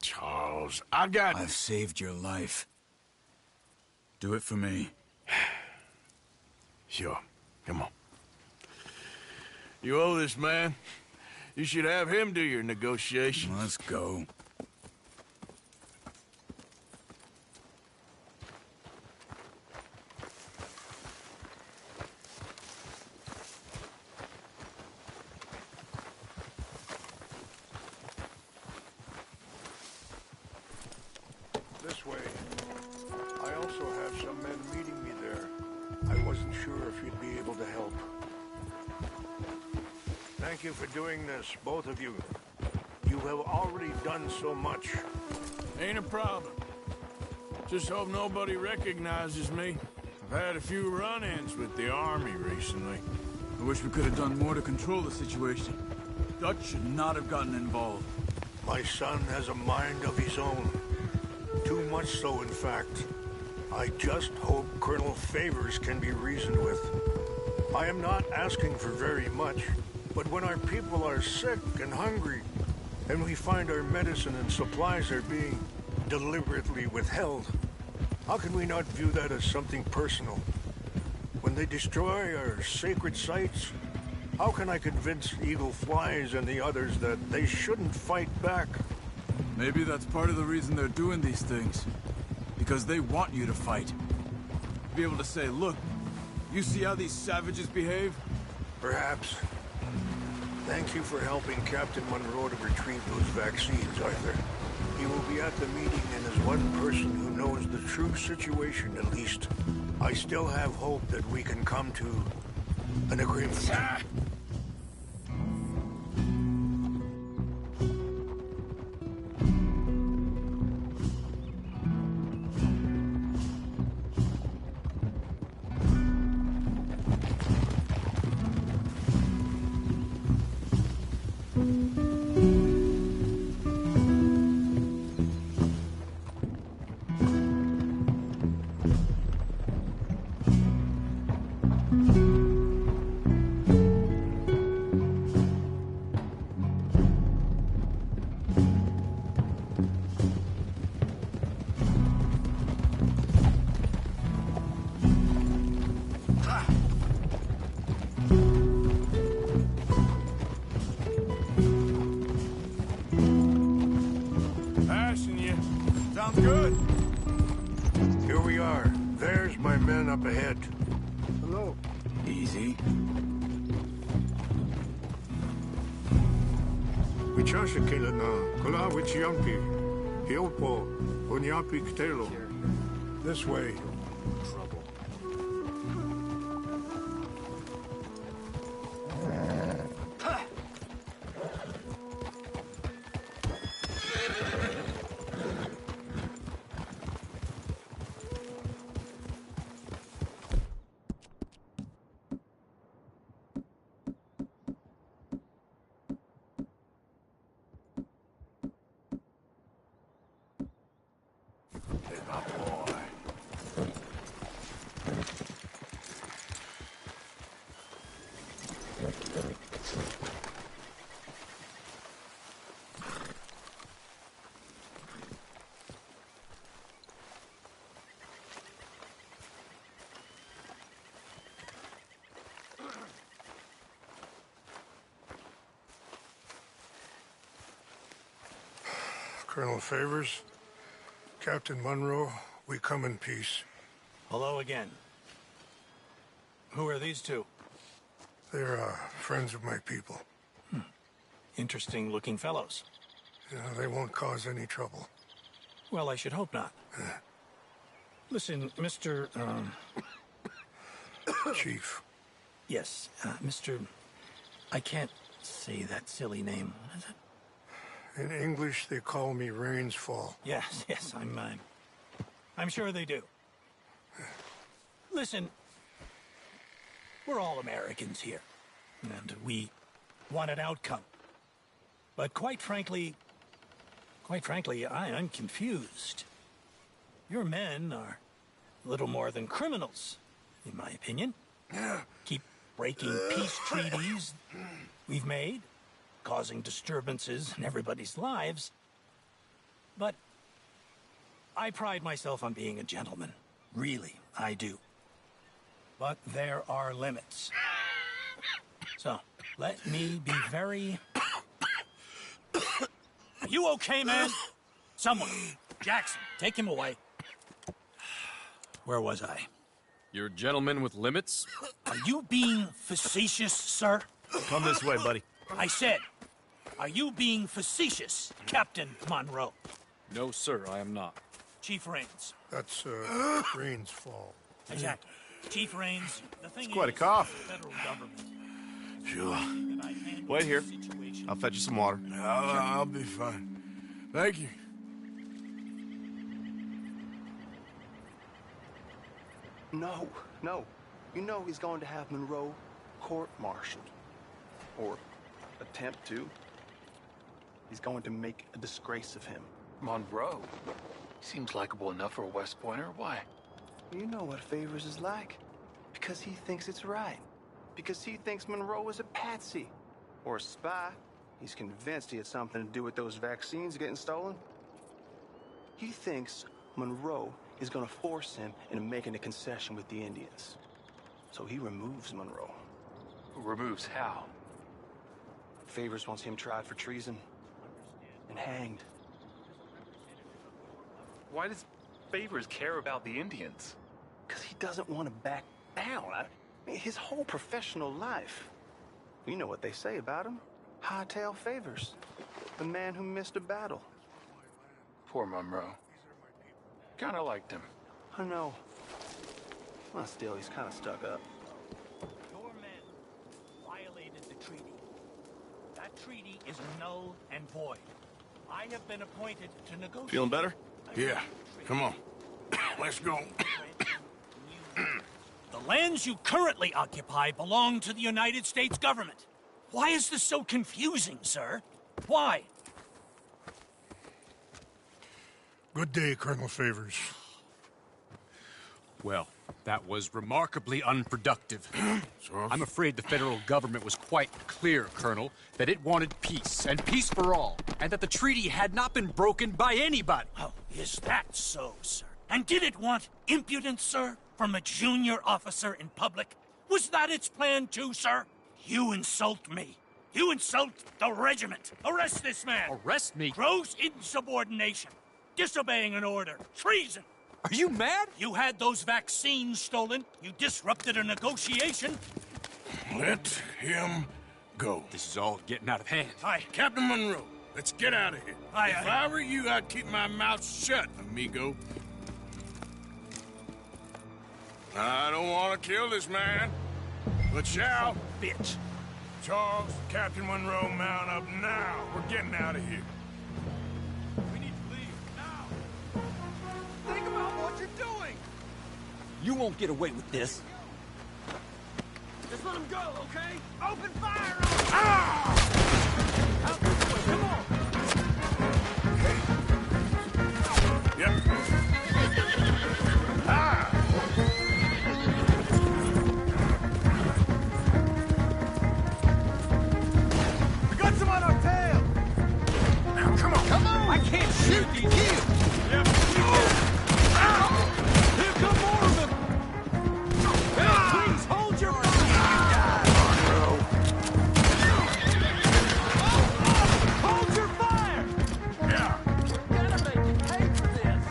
Charles, I've saved your life. Do it for me. Sure. Come on. You owe this man. You should have him do your negotiations. Let's go. This way. I also have some men meeting me there. I wasn't sure if you'd be able to help. Thank you for doing this, both of you. You have already done so much. Ain't a problem. Just hope nobody recognizes me. I've had a few run-ins with the army recently. I wish we could have done more to control the situation. Dutch should not have gotten involved. My son has a mind of his own. Too much so, in fact. I just hope Colonel Favors can be reasoned with. I am not asking for very much, but when our people are sick and hungry, and we find our medicine and supplies are being deliberately withheld, how can we not view that as something personal? When they destroy our sacred sites, how can I convince Eagle Flies and the others that they shouldn't fight back? Maybe that's part of the reason they're doing these things. Because they want you to fight. Be able to say, look, you see how these savages behave? Perhaps. Thank you for helping Captain Monroe to retrieve those vaccines, Arthur. He will be at the meeting and is one person who knows the true situation, at least. I still have hope that we can come to an agreement. Passing you. Sounds good. Here we are. There's my men up ahead. Hello. Easy. This way. Colonel Favors, Captain Monroe, we come in peace. Hello again. Who are these two? They're friends of my people. Interesting looking fellows. Yeah, they won't cause any trouble. Well, I should hope not. Listen, Mr. Chief. Yes, Mr. I can't say that silly name. What is it? In English, they call me Rains Fall. Yes, I'm sure they do. Listen, we're all Americans here, and we want an outcome. But quite frankly, I am confused. Your men are little more than criminals, in my opinion. breaking peace treaties we've made, causing disturbances in everybody's lives. But I pride myself on being a gentleman. Really, I do. But there are limits. So, let me be very... Are you okay, man? Someone. Jackson, take him away. Where was I? You're a gentleman with limits? Are you being facetious, sir? Come this way, buddy. I said, are you being facetious, Captain Monroe? No, sir, I am not. Chief Raines. That's, Raines' fault. Exactly. Chief Raines, the thing It's quite a is, cough. the federal government. Sure. Wait here. I'll fetch you some water. I'll be fine. Thank you. No, no. You know he's going to have Monroe court-martialed. Or attempt to. He's going to make a disgrace of him. Monroe? Seems likable enough for a West Pointer. Why? You know what Favors is like. Because he thinks it's right. Because he thinks Monroe is a patsy. Or a spy. He's convinced he had something to do with those vaccines getting stolen. He thinks Monroe is gonna force him into making a concession with the Indians. So he removes Monroe. Removes how? Favors wants him tried for treason and hanged. Why does Favors care about the Indians? Because he doesn't want to back down. I mean, his whole professional life. You know what they say about him. Hightail Favors. The man who missed a battle. Poor Monroe. Kinda liked him. I know. Well, still, he's kind of stuck up. Your men violated the treaty. That treaty is null and void. I have been appointed to negotiate. Feeling better? Yeah, come on. Let's go. The lands you currently occupy belong to the United States government. Why is this so confusing, sir? Why? Good day, Colonel Favors. Well, that was remarkably unproductive. I'm afraid the federal government was quite clear, Colonel, that it wanted peace, and peace for all, and that the treaty had not been broken by anybody. Oh, is that so, sir? And did it want impudence, sir, from a junior officer in public? Was that its plan too, sir? You insult me. You insult the regiment. Arrest this man. Arrest me? Gross insubordination. Disobeying an order. Treason. Are you mad? You had those vaccines stolen. You disrupted a negotiation. Let him go. This is all getting out of hand. Aye. Captain Monroe, let's get out of here. Aye, If aye. I were you, I'd keep my mouth shut, amigo. I don't want to kill this man, but shall. Bitch. Charles, Captain Monroe, mount up now. We're getting out of here. We need to leave now. Think about what you're doing! You won't get away with this. Just let him go, okay? Open fire on him! Out this way, come on! Yep. We got some on our tail! Now, come on. Come on! I can't shoot these kids! Yep. Here come more of them! Hey, please, hold your fire! Hold your fire! Yeah. We're gonna make you pay for this!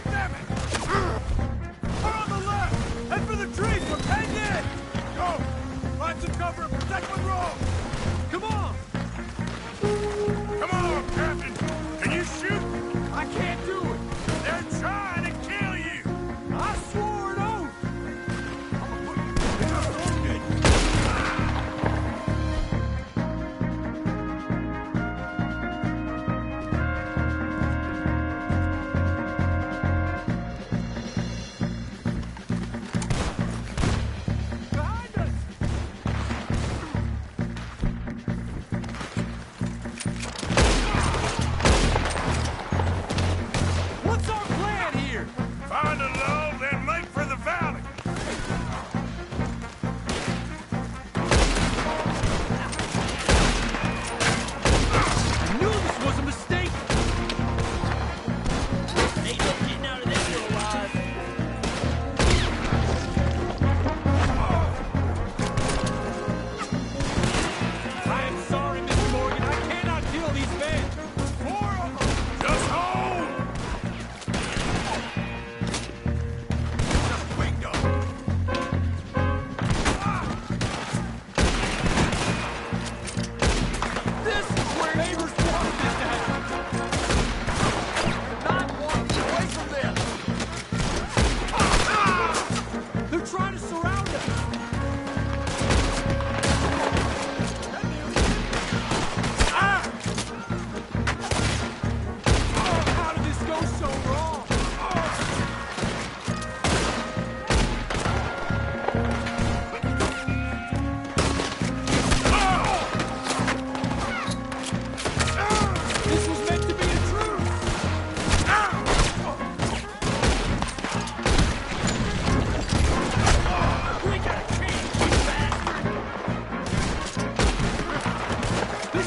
Damn it.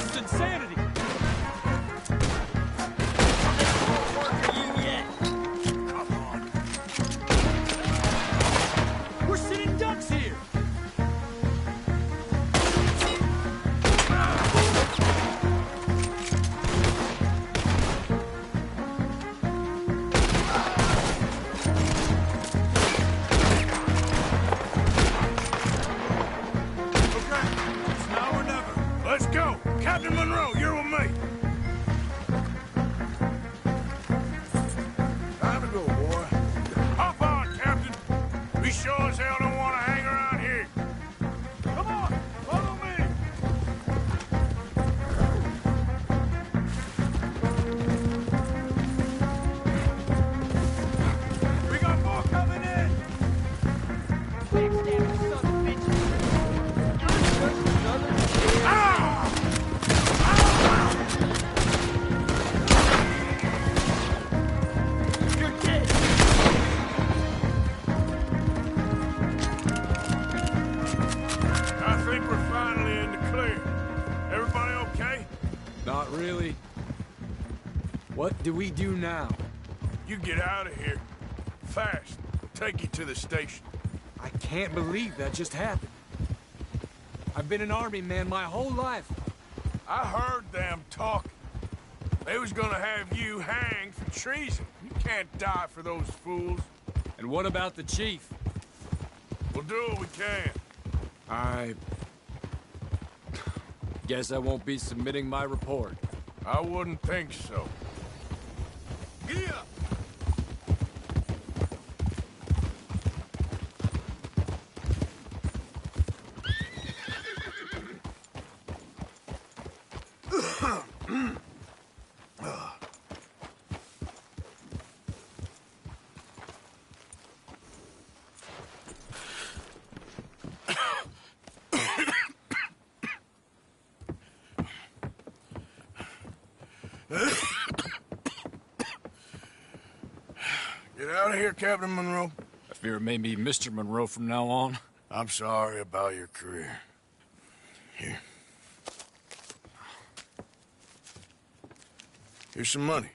This is insanity! We're sitting ducks here! Let's go! Captain Monroe, you're with me! Time to go, boy. Hop on, Captain! We sure as hell don't want to hang around here. Come on, follow me! We got more coming in! I think we're finally in the clear. Everybody okay? Not really. What do we do now? You get out of here. Fast. We'll take you to the station. I can't believe that just happened. I've been an army man my whole life. I heard them talking. They was gonna have you hanged for treason. You can't die for those fools. And what about the chief? We'll do what we can. I guess I won't be submitting my report. I wouldn't think so. Gee up! Get out of here, Captain Monroe. I fear it may be Mr. Monroe from now on. I'm sorry about your career. Here. Here's some money.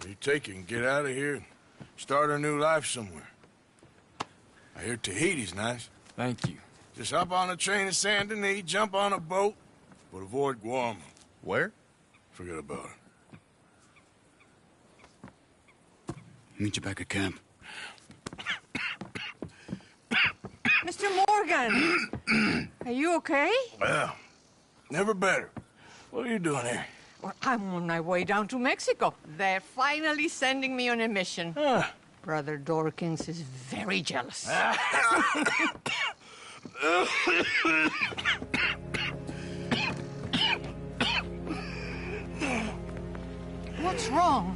You take it and get out of here and start a new life somewhere. I hear Tahiti's nice. Thank you. Just hop on a train to Saint Denis, jump on a boat, but avoid Guam. Where? Forget about it. Meet you back at camp. Mr. Morgan! Are you okay? Well, never better. What are you doing here? Well, I'm on my way down to Mexico. They're finally sending me on a mission. Brother Dorkins is very jealous. What's wrong?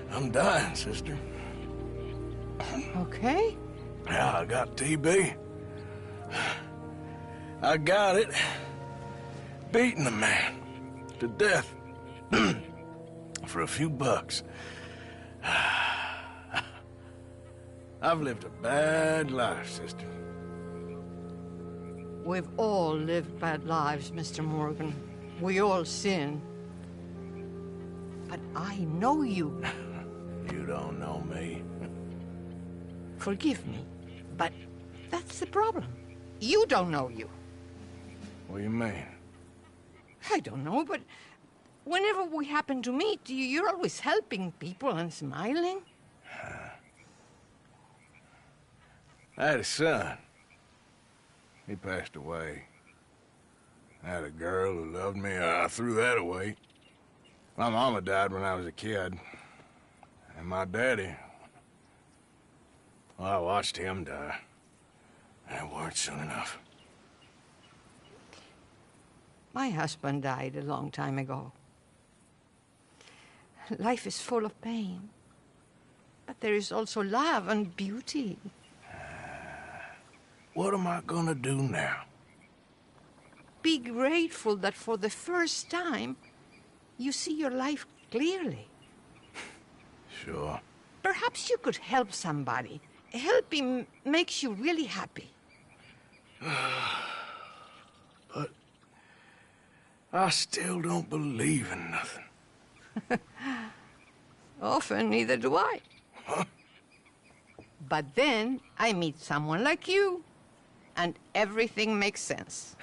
I'm dying, sister. Okay? Yeah, I got TB. I got it. Beating a man to death for a few bucks. I've lived a bad life, sister. We've all lived bad lives, Mr. Morgan. We all sin. But I know you. You don't know me. Forgive me, but that's the problem. You don't know you. What do you mean? I don't know, but whenever we happen to meet, you're always helping people and smiling. I had a son. He passed away. I had a girl who loved me. I threw that away. My mama died when I was a kid. And my daddy... well, I watched him die. And it weren't soon enough. My husband died a long time ago. Life is full of pain. But there is also love and beauty. What am I gonna do now? Be grateful that for the first time, you see your life clearly. Sure. Perhaps you could help somebody. Helping makes you really happy. But I still don't believe in nothing. Often, neither do I. Huh? But then I meet someone like you, and everything makes sense.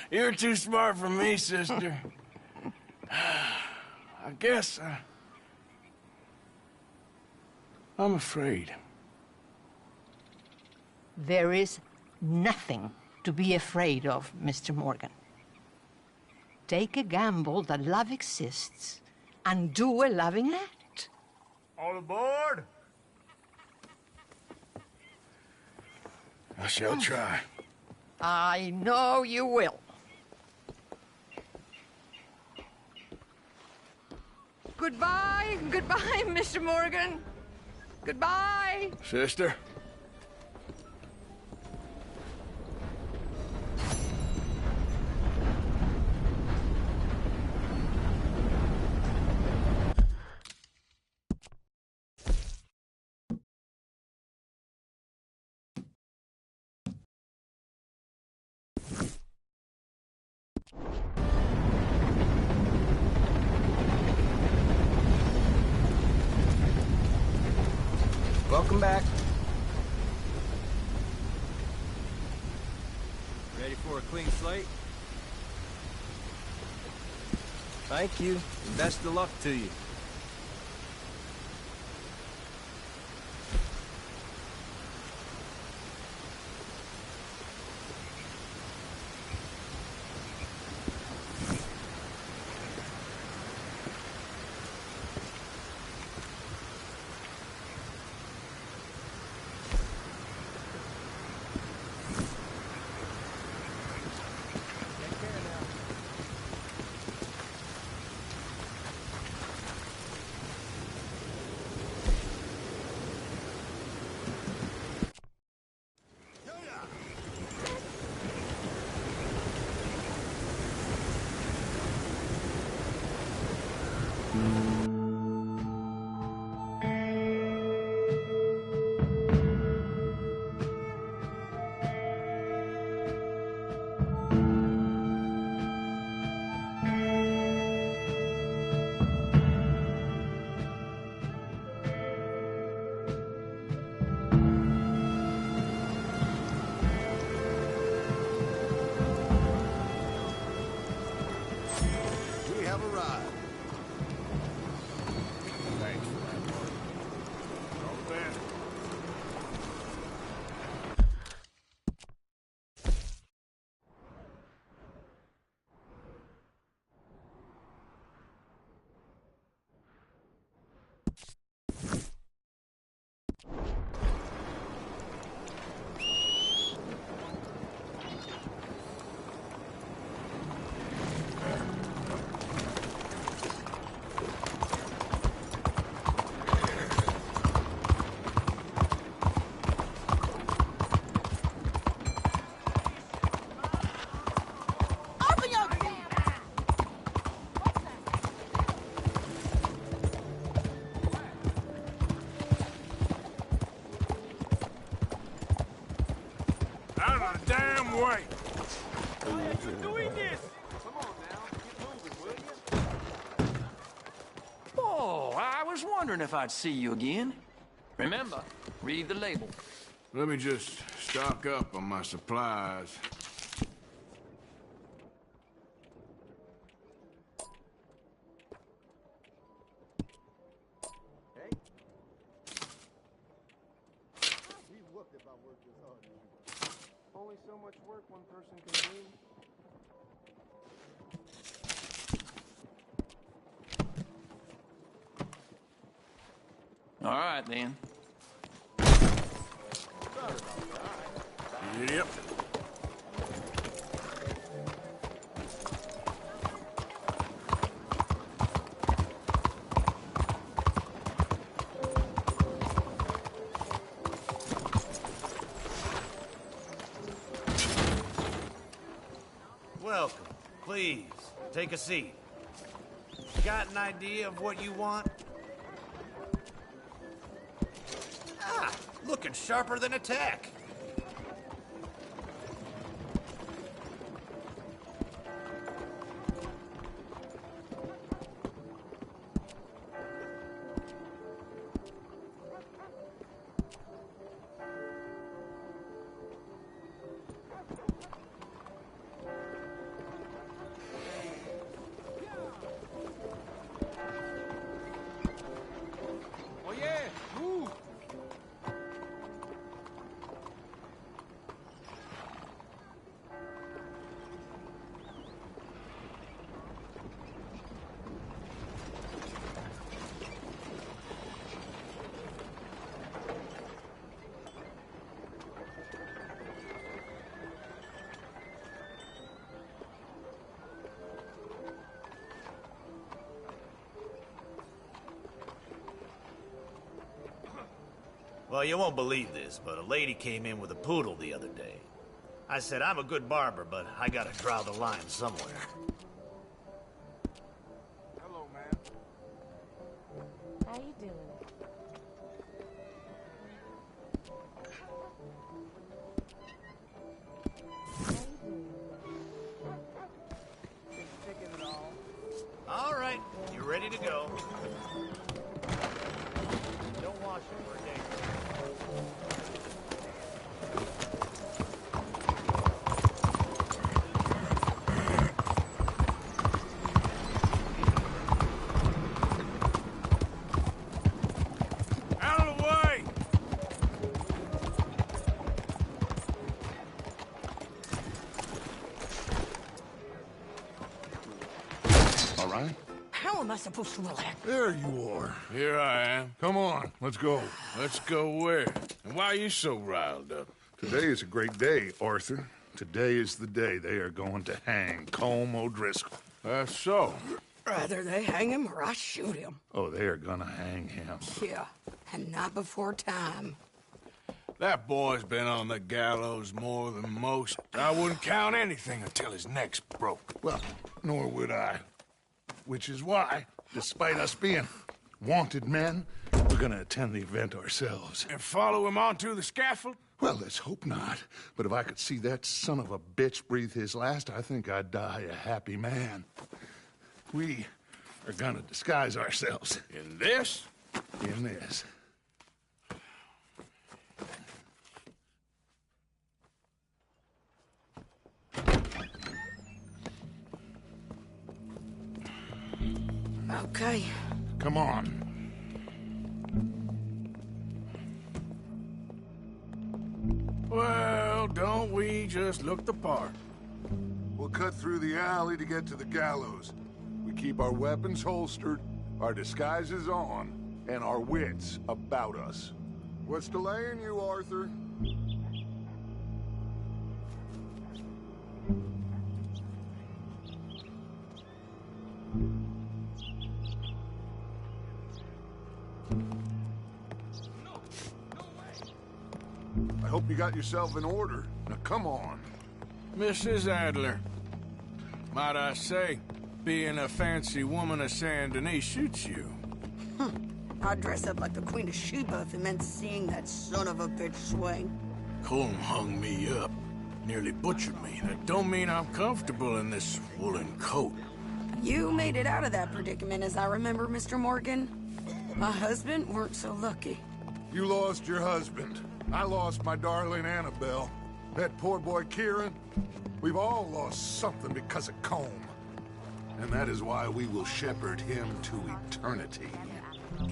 You're too smart for me, sister. I guess I'm afraid. There is nothing to be afraid of, Mr. Morgan. Take a gamble that love exists and do a loving act. All aboard? I shall try. I know you will. Goodbye, goodbye, Mr. Morgan. Goodbye. Sister? Welcome back. Ready for a clean slate? Thank you, and best of luck to you. We have arrived. Thanks, landlord. All the best. Out of the damn way! Why are you doing this? Come on now, get moving, will you? Oh, I was wondering if I'd see you again. Remember, read the label. Let me just stock up on my supplies. We whooped if I worked this hard. Only so much work one person can do. All right, then. Yep. Welcome. Please, take a seat. Got an idea of what you want? Ah, Looking sharper than a tack. Oh yeah, move! Well, you won't believe this, but a lady came in with a poodle the other day. I said, I'm a good barber, but I gotta draw the line somewhere. Hello, man. How you doing? All right, you ready to go? Don't wash it for a day. Out of the way! All right? How am I supposed to relax? There you are. Here I am. Come on, let's go. Let's go where? And why are you so riled up? Today is a great day, Arthur. Today is the day they are going to hang Colm O'Driscoll. That's so. Rather they hang him or I shoot him. Oh, they are gonna hang him. Yeah, and not before time. That boy's been on the gallows more than most. I wouldn't count anything until his neck's broke. Well, nor would I. Which is why, despite us being wanted men, we're gonna attend the event ourselves. And follow him onto the scaffold? Well, let's hope not. But if I could see that son of a bitch breathe his last, I think I'd die a happy man. We are gonna disguise ourselves. In this? In this. Okay. Come on. Well, don't we just look the part? We'll cut through the alley to get to the gallows. We keep our weapons holstered, our disguises on, and our wits about us. What's delaying you, Arthur? I hope you got yourself in order. Now, come on. Mrs. Adler, might I say, being a fancy woman of Saint Denis shoots you. I'd dress up like the Queen of Sheba if it meant seeing that son of a bitch swing. Colm hung me up, nearly butchered me. That don't mean I'm comfortable in this woolen coat. You made it out of that predicament, as I remember, Mr. Morgan. My husband weren't so lucky. You lost your husband. I lost my darling Annabelle. That poor boy Kieran. We've all lost something because of Colm. And that is why we will shepherd him to eternity.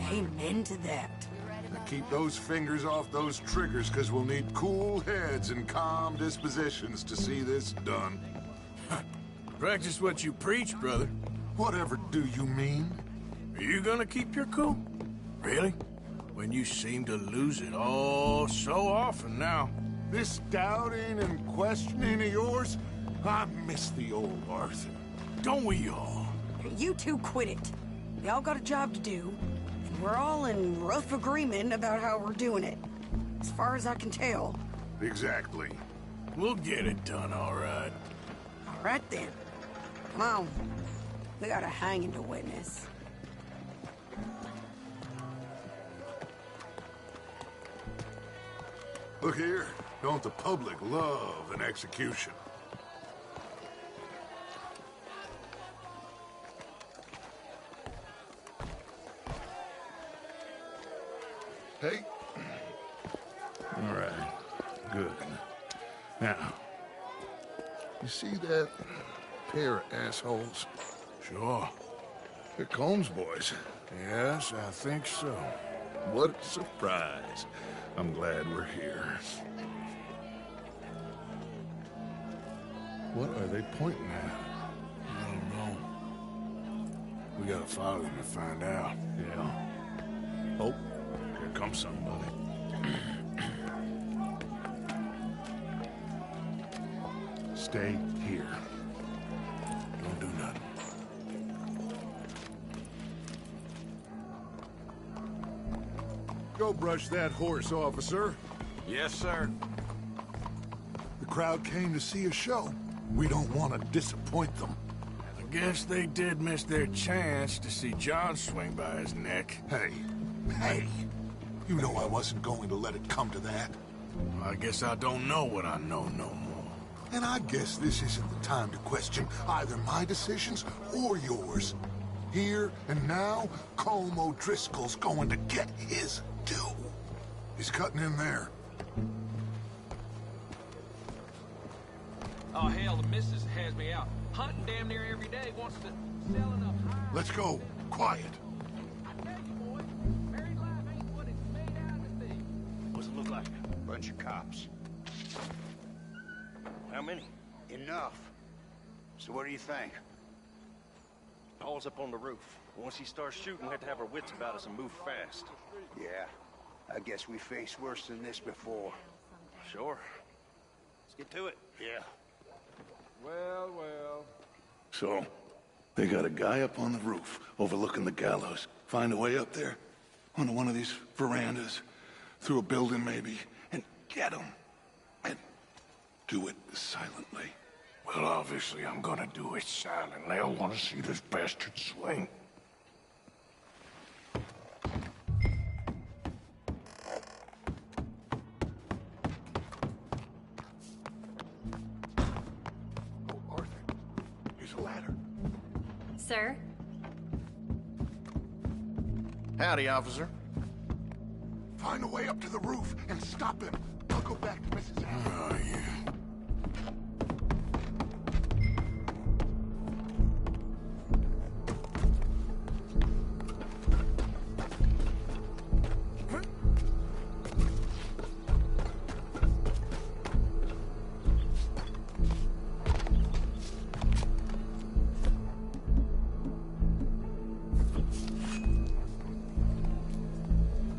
Amen to that. Now keep those fingers off those triggers, because we'll need cool heads and calm dispositions to see this done. Practice what you preach, brother. Whatever do you mean? Are you gonna keep your cool? Really? When you seem to lose it all so often now. This doubting and questioning of yours, I miss the old Arthur. Don't we all? You two quit it. Y'all got a job to do, and we're all in rough agreement about how we're doing it. As far as I can tell. Exactly. We'll get it done, all right. All right, then. Come on. We got a hanging to witness. Look here, don't the public love an execution? Hey. All right, good. Now, you see that pair of assholes? Sure. They're Combs boys. Yes, I think so. What a surprise. I'm glad we're here. What are they pointing at? I don't know. We gotta follow them to find out. Yeah. Oh, here comes somebody. Stay here. Don't do nothing. Go brush that horse, officer. Yes, sir. The crowd came to see a show. We don't want to disappoint them. I guess they did miss their chance to see John swing by his neck. Hey, you know I wasn't going to let it come to that. I guess I don't know what I know no more. And I guess this isn't the time to question either my decisions or yours. Here and now, Colm O'Driscoll's going to get his due. He's cutting in there. Oh, hell, the missus has me out. Hunting damn near every day, wants to sell enough high. Let's go. Quiet. I tell you, boy, married life ain't what it's made out to be. What's it look like? Bunch of cops. How many? Enough. So what do you think? Paul's up on the roof. Once he starts shooting, we have to have our wits about us and move fast. Yeah. I guess we faced worse than this before. Sure. Let's get to it. Yeah. Well, well. So, they got a guy up on the roof overlooking the gallows. Find a way up there, onto one of these verandas, through a building maybe, and get him. And do it silently. Well, obviously I'm gonna do it silently. I want to see this bastard swing. Oh, Arthur, here's a ladder. Sir? Howdy, officer. Find a way up to the roof and stop him. I'll go back to Mrs. Allen. Oh, yeah.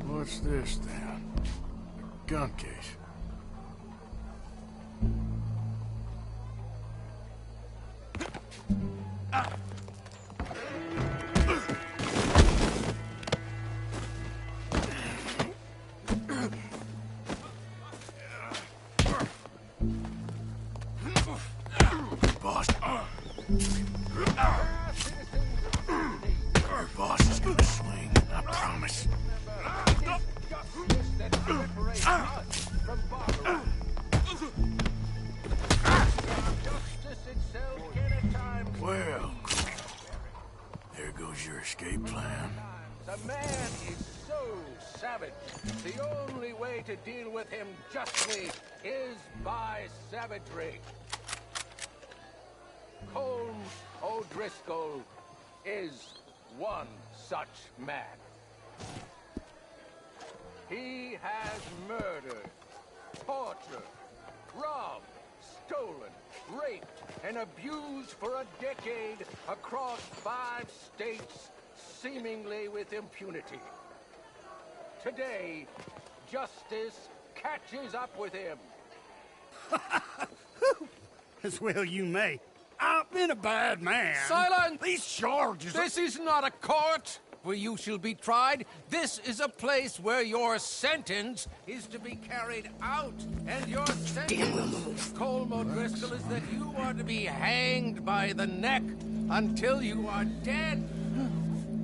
What's this, then? A gun case. Boss. Your boss is gonna swing, I promise. Well, there goes your escape plan. The man is so savage. The only way to deal with him justly is by savagery. Colm O'Driscoll is one such man. He has murdered, tortured, robbed, stolen, raped, and abused for a decade across 5 states, seemingly with impunity. Today, justice catches up with him. As well you may. I've been a bad man. Silence! These charges... This is not a court where you shall be tried. This is a place where your sentence is to be carried out. And your sentence, Colm O'Driscoll, is that you are to be hanged by the neck until you are dead.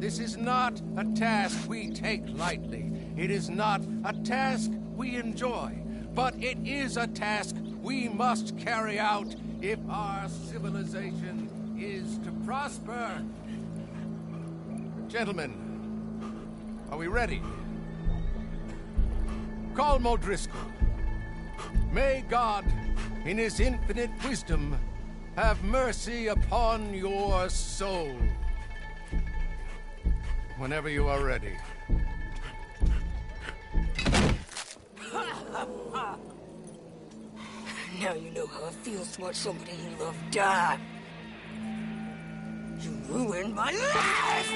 This is not a task we take lightly. It is not a task we enjoy. but it is a task we must carry out if our civilization is to prosper. Gentlemen, are we ready? Call O'Driscoll. May God, in his infinite wisdom, have mercy upon your soul. Whenever you are ready. Now you know how it feels to watch somebody you love die. You ruined my life!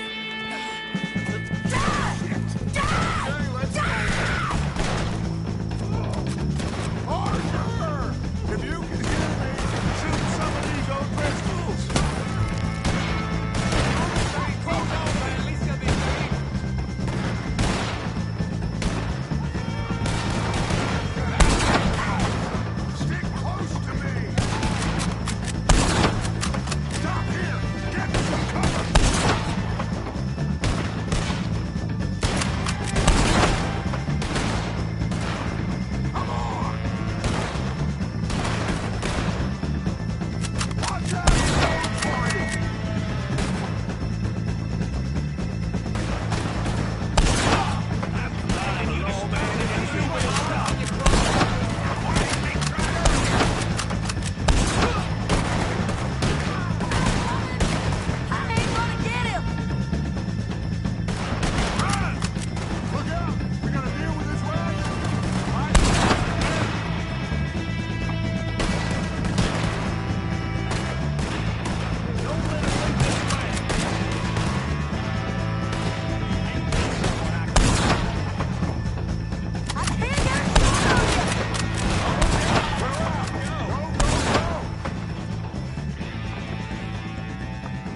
Arthur! If you can hear me, shoot some of these O'Driscolls! At least you'll be safe. Stick close to me! Stop here! Get some cover! Come on! Watch out! He's going for you! Look out! We gotta deal with this wagon!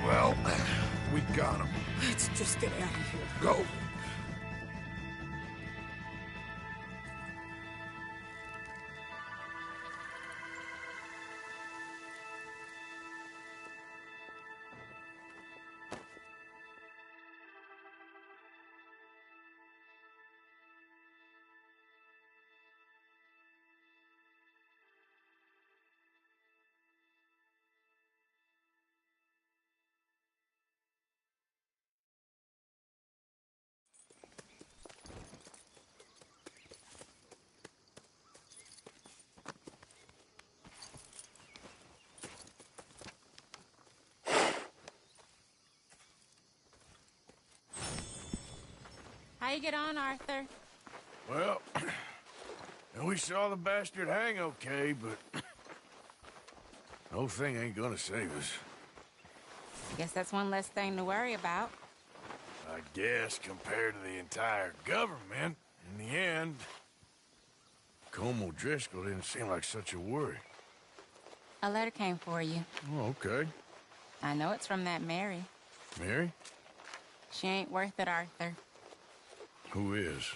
Well, we got him. Let's just get out of here. Go. How you get on, Arthur? Well, we saw the bastard hang okay, but the whole thing ain't gonna save us. I guess that's one less thing to worry about. I guess compared to the entire government, in the end, Como Driscoll didn't seem like such a worry. A letter came for you. Oh, okay. I know it's from that Mary. Mary? She ain't worth it, Arthur. Who is?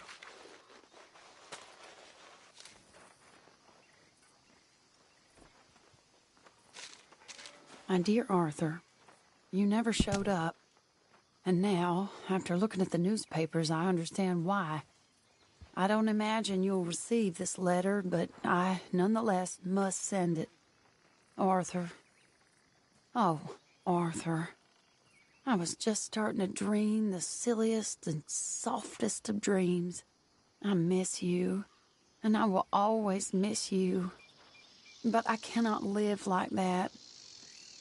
My dear Arthur, you never showed up. And now, after looking at the newspapers, I understand why. I don't imagine you'll receive this letter, but I, nonetheless, must send it. Arthur. Oh, Arthur. I was just starting to dream the silliest and softest of dreams. I miss you, and I will always miss you. But I cannot live like that.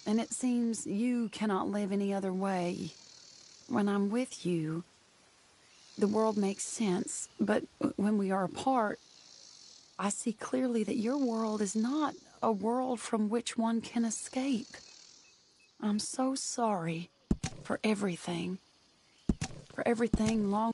And it seems you cannot live any other way. When I'm with you, the world makes sense. But when we are apart, I see clearly that your world is not a world from which one can escape. I'm so sorry for everything. For everything long...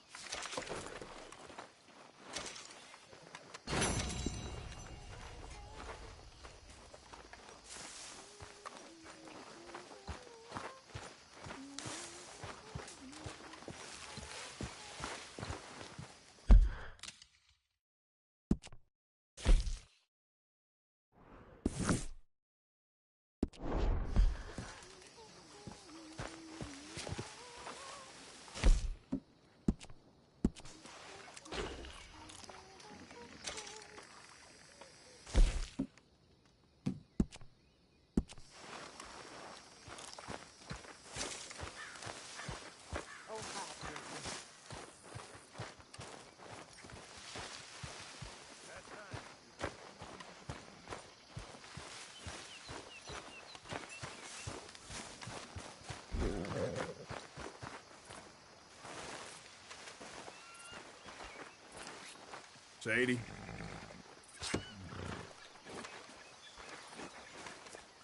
Sadie?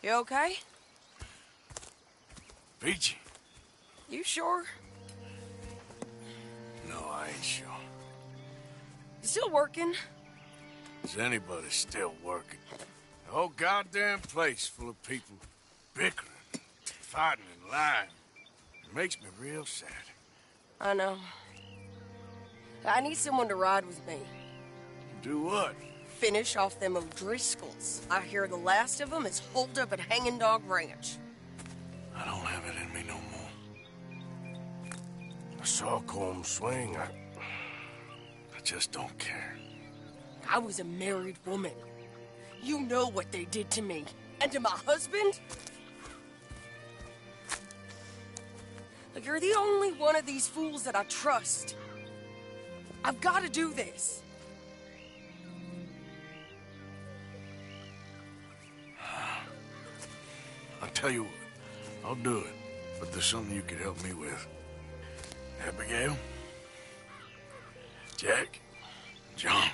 You okay? Peachy? You sure? No, I ain't sure. You still working? Is anybody still working? The whole goddamn place full of people bickering, fighting and lying. It makes me real sad. I know. I need someone to ride with me. Do what? Finish off them O'Driscolls. I hear the last of them is holed up at Hanging Dog Ranch. I don't have it in me no more. I saw Colm swing. I just don't care. I was a married woman. You know what they did to me. And to my husband? Like, you're the only one of these fools that I trust. I've got to do this. I'll tell you what, I'll do it. But there's something you could help me with. Abigail? Jack? John?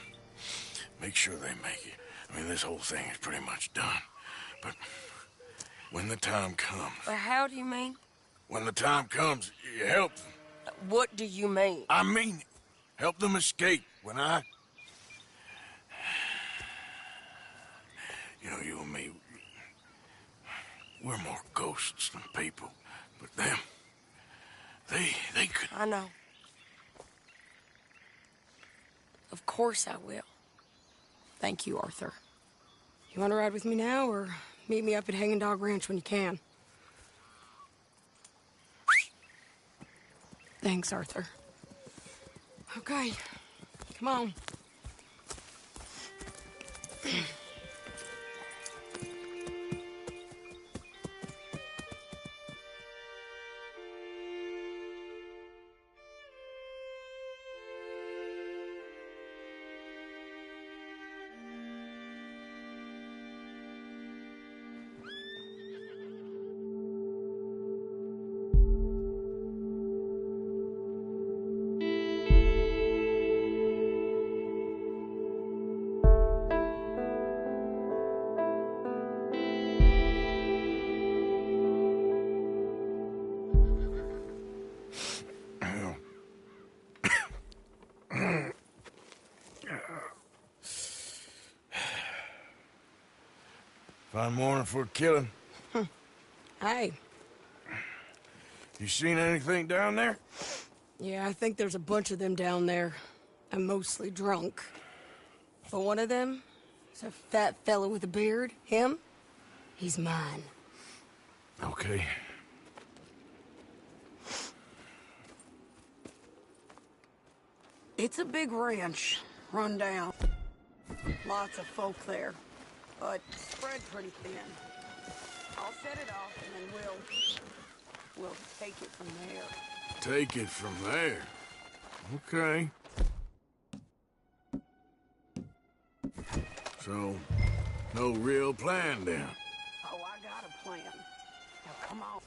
Make sure they make it. I mean, this whole thing is pretty much done. But when the time comes... How do you mean? When the time comes, you help them. What do you mean? I mean it. Help them escape. When I... You know, you and me... We're more ghosts than people. But them... They could... I know. Of course I will. Thank you, Arthur. You want to ride with me now, or meet me up at Hanging Dog Ranch when you can? Thanks, Arthur. Okay, come on. Fine morning for a killing. Hey. You seen anything down there? Yeah, I think there's a bunch of them down there. I'm mostly drunk. But one of them is a fat fella with a beard. Him? He's mine. Okay. It's a big ranch, run down. Lots of folk there, but spread pretty thin. I'll set it off and then we'll take it from there. Take it from there? Okay. So, no real plan then? Oh, I got a plan. Now come on.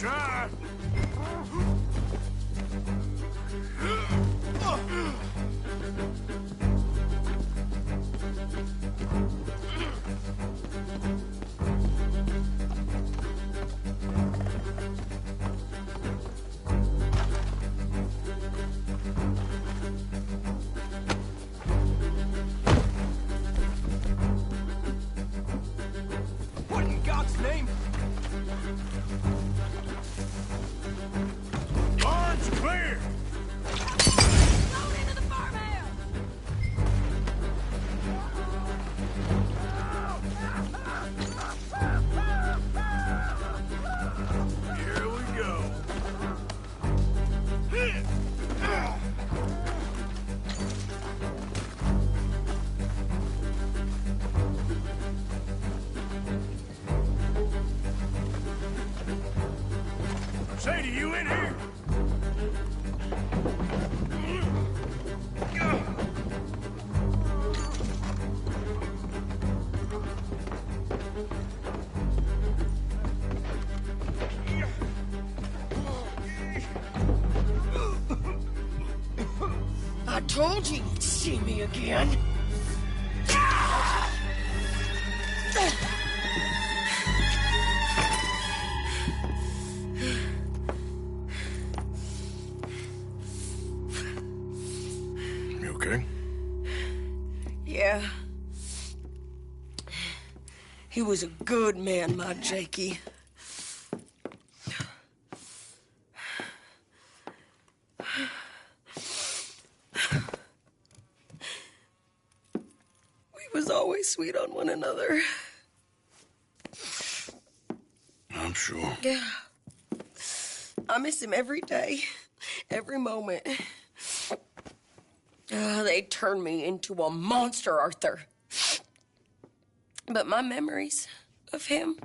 try. What in God's name? Barn's clear! Here we go. Sadie, you in here? I told you you'd see me again. You okay? Yeah. He was a good man, my Jakey. We was always sweet on one another. I'm sure. Yeah. I miss him every day, every moment. They turned me into a monster, Arthur. But my memories of him,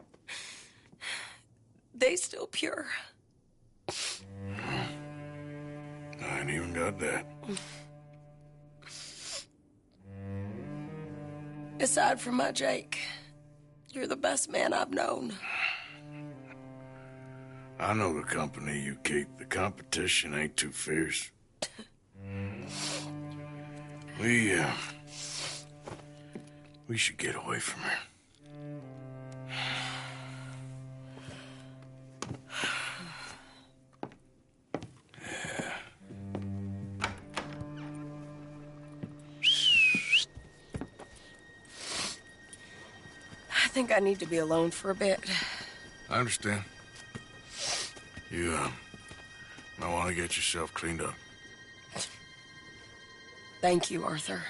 they still pure. I ain't even got that. Aside from my Jake, you're the best man I've known. I know the company you keep. The competition ain't too fierce. We should get away from here. I think I need to be alone for a bit. I understand. You, might want to get yourself cleaned up. Thank you, Arthur.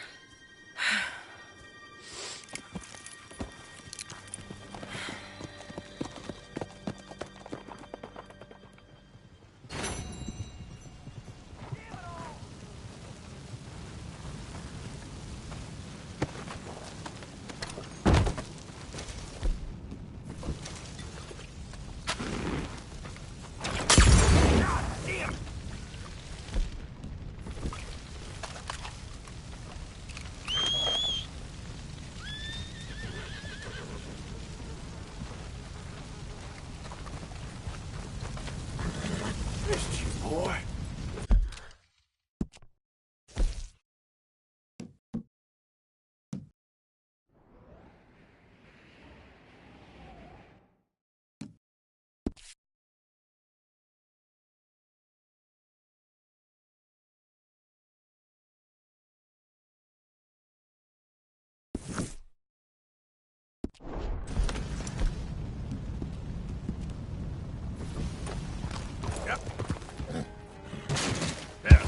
Missed you, boy. Yep. Yeah.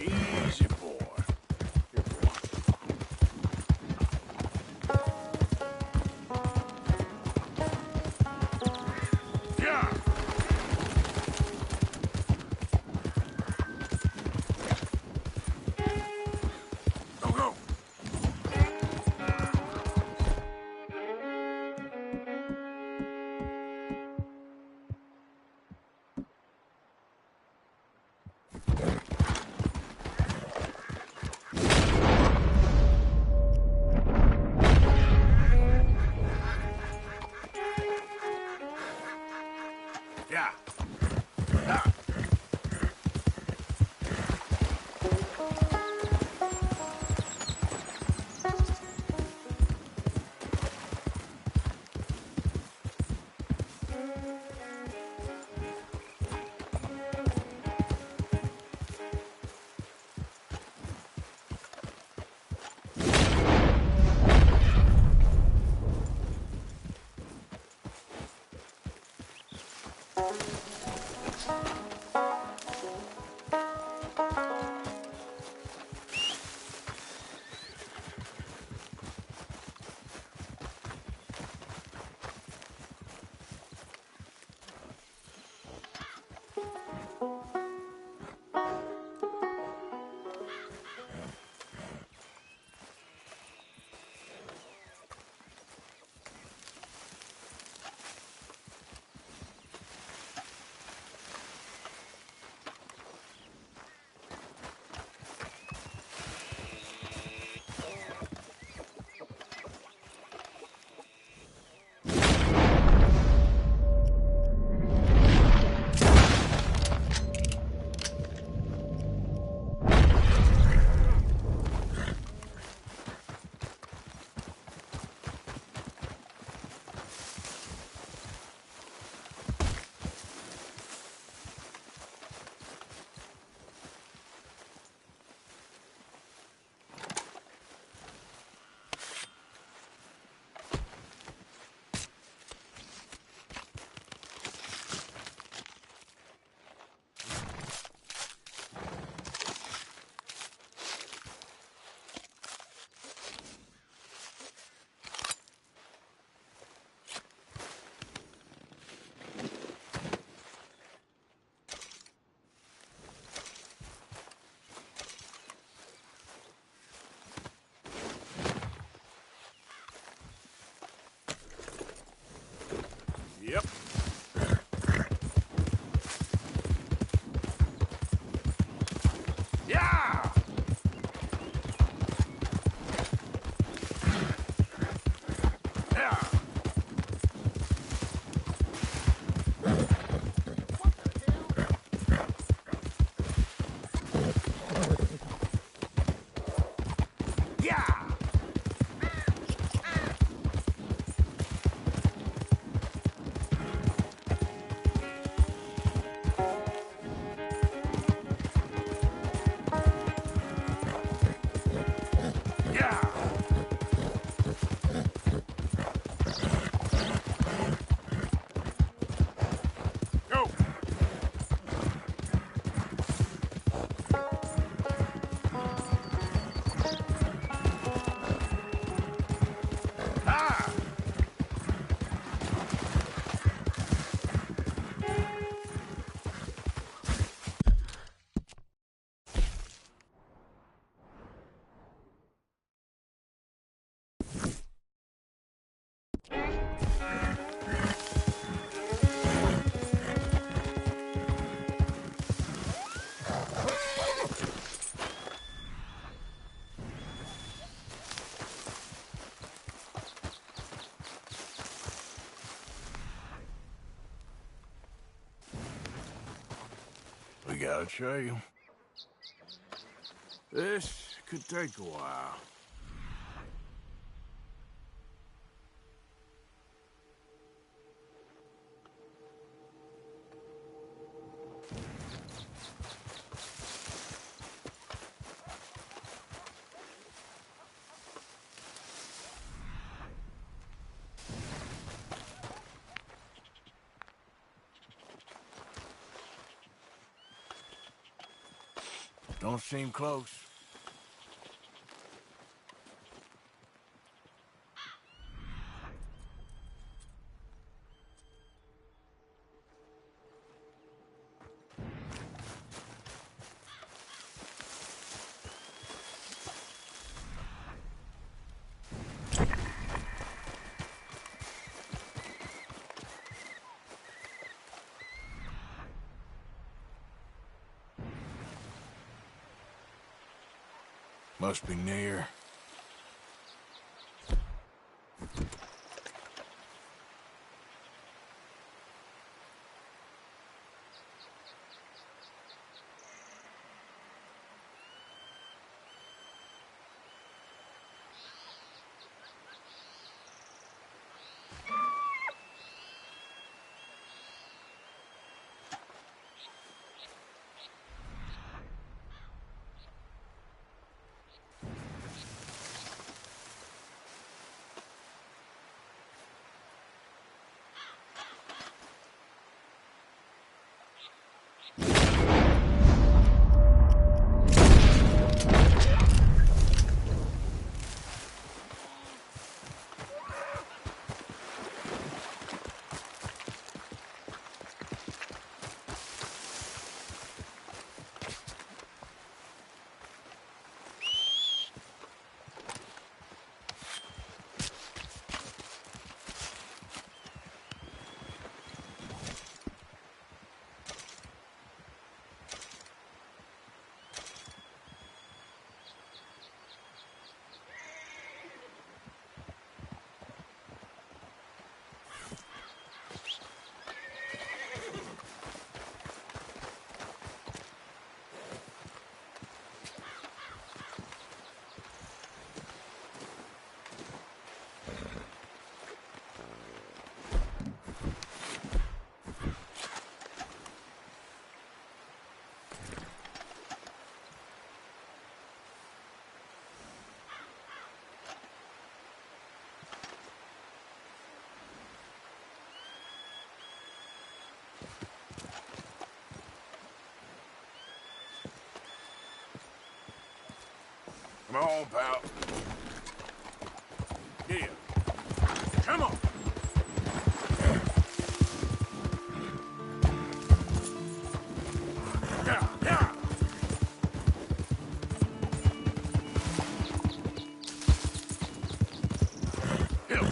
Easy, boy. Here, boy. Yep. Yeah! Yeah! Yeah! Yeah! Go! Ah! We got a trail. This could take a while. Don't seem close. Must be near. Come on, pal. Yeah. Come on. Yeah, yeah. Hill.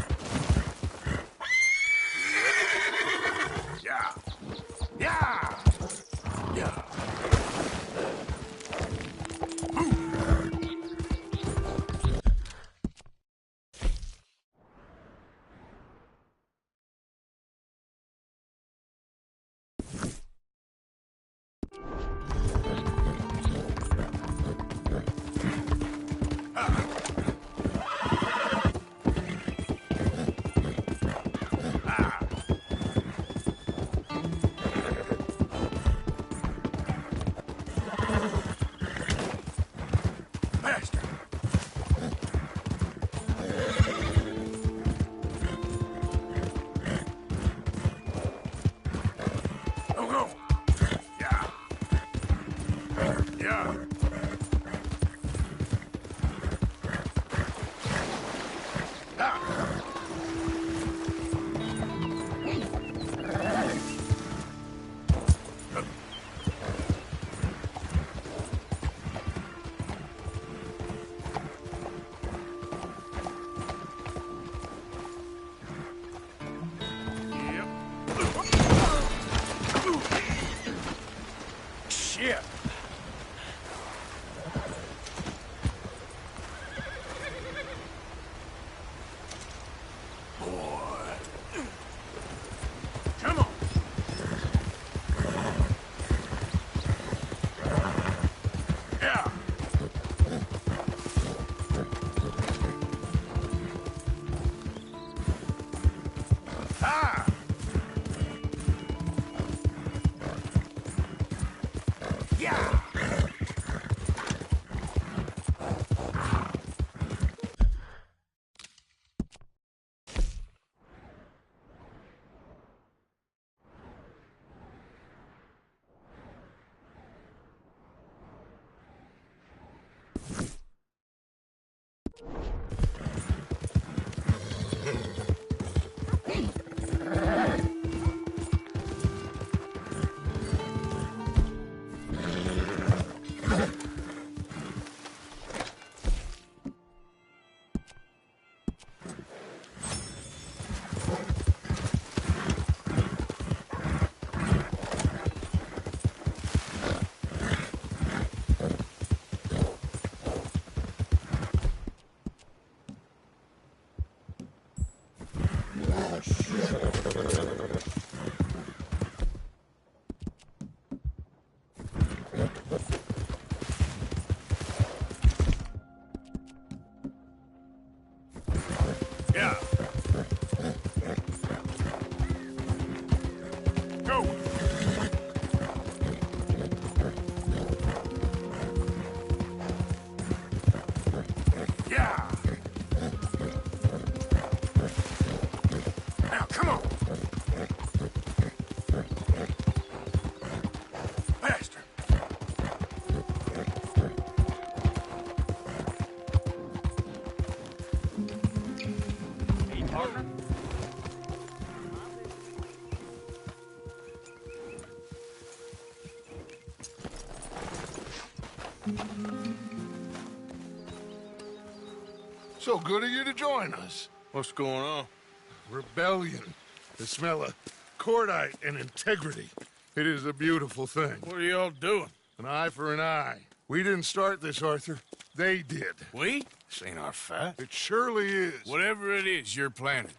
Yeah. Go. Yeah. Now, come on. Faster. Hey, partner. So good of you to join us. What's going on? Rebellion. The smell of cordite and integrity. It is a beautiful thing. What are y'all doing? An eye for an eye. We didn't start this, Arthur. They did. We? This ain't our fight. It surely is. Whatever it is you're planning,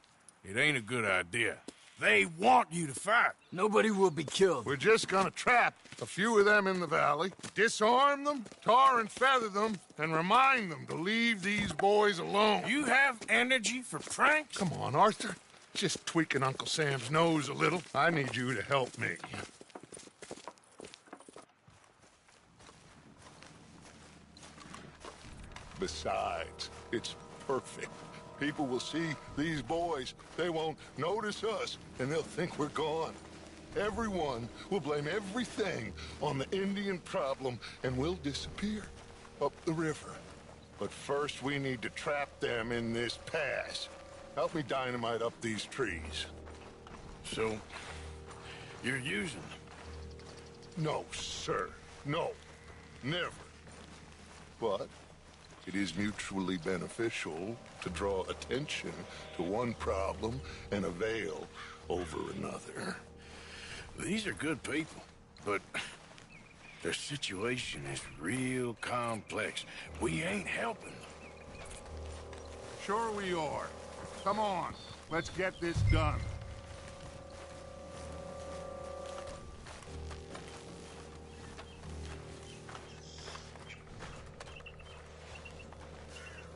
it ain't a good idea. They want you to fight. Nobody will be killed. We're just gonna trap a few of them in the valley, disarm them, tar and feather them, and remind them to leave these boys alone. You have energy for pranks? Come on, Arthur. Just tweaking Uncle Sam's nose a little. I need you to help me. Besides, it's perfect. People will see these boys. They won't notice us, and they'll think we're gone. Everyone will blame everything on the Indian problem, and we'll disappear up the river. But first, we need to trap them in this pass. Help me dynamite up these trees. So, you're using them? No, sir. No. Never. But it is mutually beneficial to draw attention to one problem and a veil over another. These are good people, but their situation is real complex. We ain't helping them. Sure we are. Come on, let's get this done.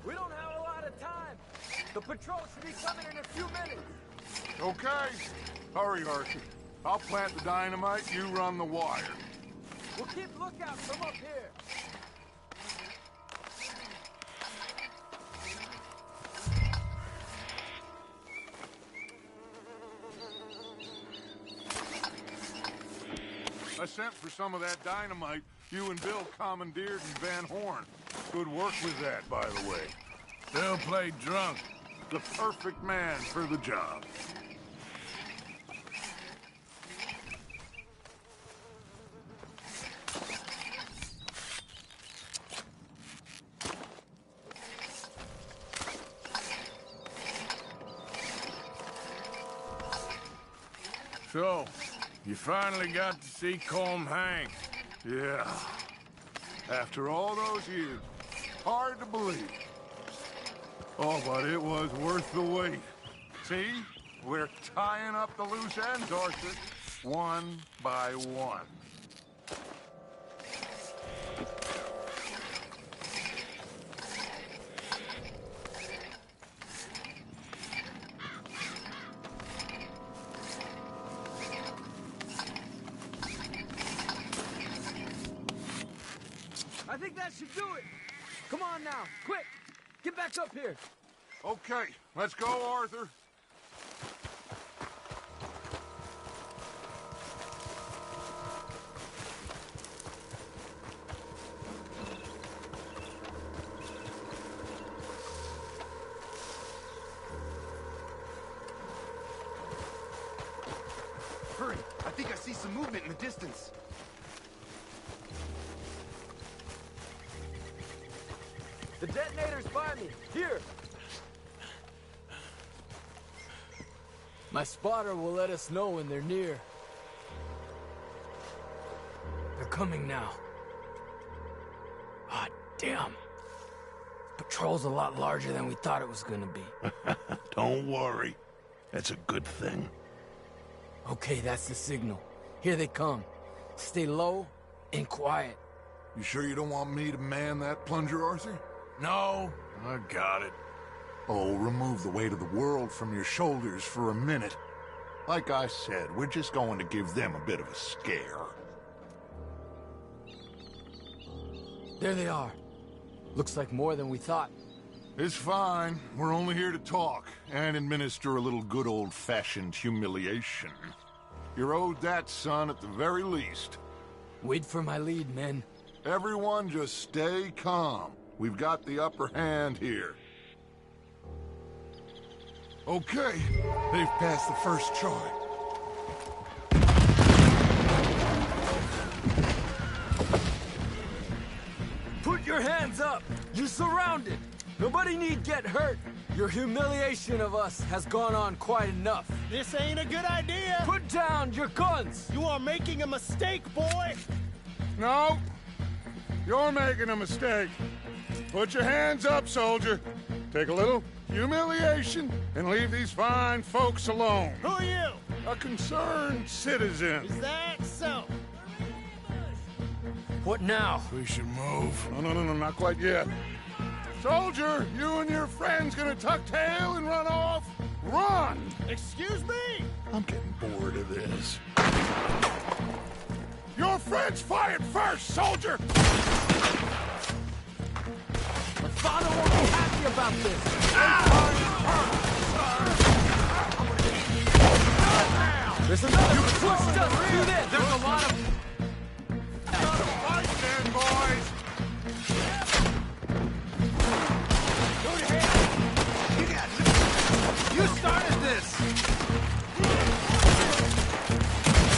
We don't have a lot of time. The patrol should be coming in a few minutes. Okay. Hurry, Archie. I'll plant the dynamite, you run the wire. We'll keep lookout from up here. I sent for some of that dynamite you and Bill commandeered in Van Horn. Good work with that, by the way. Bill played drunk. The perfect man for the job. So, you finally got to see Colm hang. Yeah. After all those years. Hard to believe. Oh, but it was worth the wait. See? We're tying up the loose ends, Arthur. One by one. I think that should do it. Come on now, quick. Get back up here. Okay, let's go, Arthur. Hurry, I think I see some movement in the distance. The detonator's by me. Here. My spotter will let us know when they're near. They're coming now. Ah, damn. Patrol's a lot larger than we thought it was gonna be. Don't worry. That's a good thing. Okay, that's the signal. Here they come. Stay low and quiet. You sure you don't want me to man that plunger, Arthur? No, I got it. Oh, remove the weight of the world from your shoulders for a minute. Like I said, we're just going to give them a bit of a scare. There they are. Looks like more than we thought. It's fine. We're only here to talk and administer a little good old-fashioned humiliation. You're owed that, son, at the very least. Wait for my lead, men. Everyone just stay calm. We've got the upper hand here. Okay, they've passed the first charge. Put your hands up! You're surrounded! Nobody need get hurt! Your humiliation of us has gone on quite enough. This ain't a good idea! Put down your guns! You are making a mistake, boy! No! You're making a mistake. Put your hands up, soldier. Take a little humiliation and leave these fine folks alone. Who are you? A concerned citizen. Is that so? What now? We should move. No, not quite yet. Soldier, you and your friends gonna tuck tail and run off? Run! Excuse me? I'm getting bored of this. Your friends fired first, soldier! My father won't be happy about this! There's another pushed us through this! There's a lot of... Fight then, boys! Go to hell! You got it! You started this!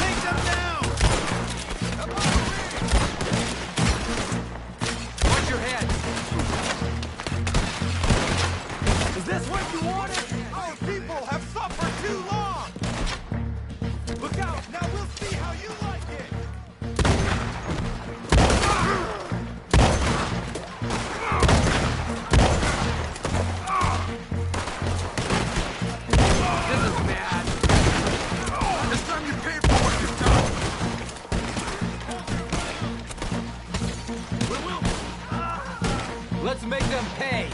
Take them down! Watch your head! Is this what you wanted? Our people have suffered too long! Look out! Now we'll see how you like it! This is bad. This time you pay for what you've done. Let's make them pay.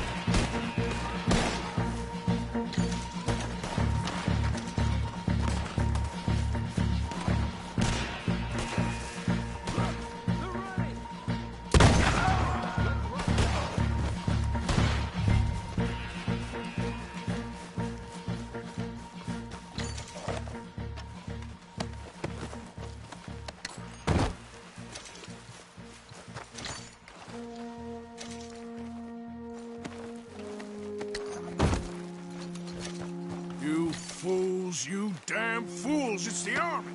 You fools, you damn fools. It's the army.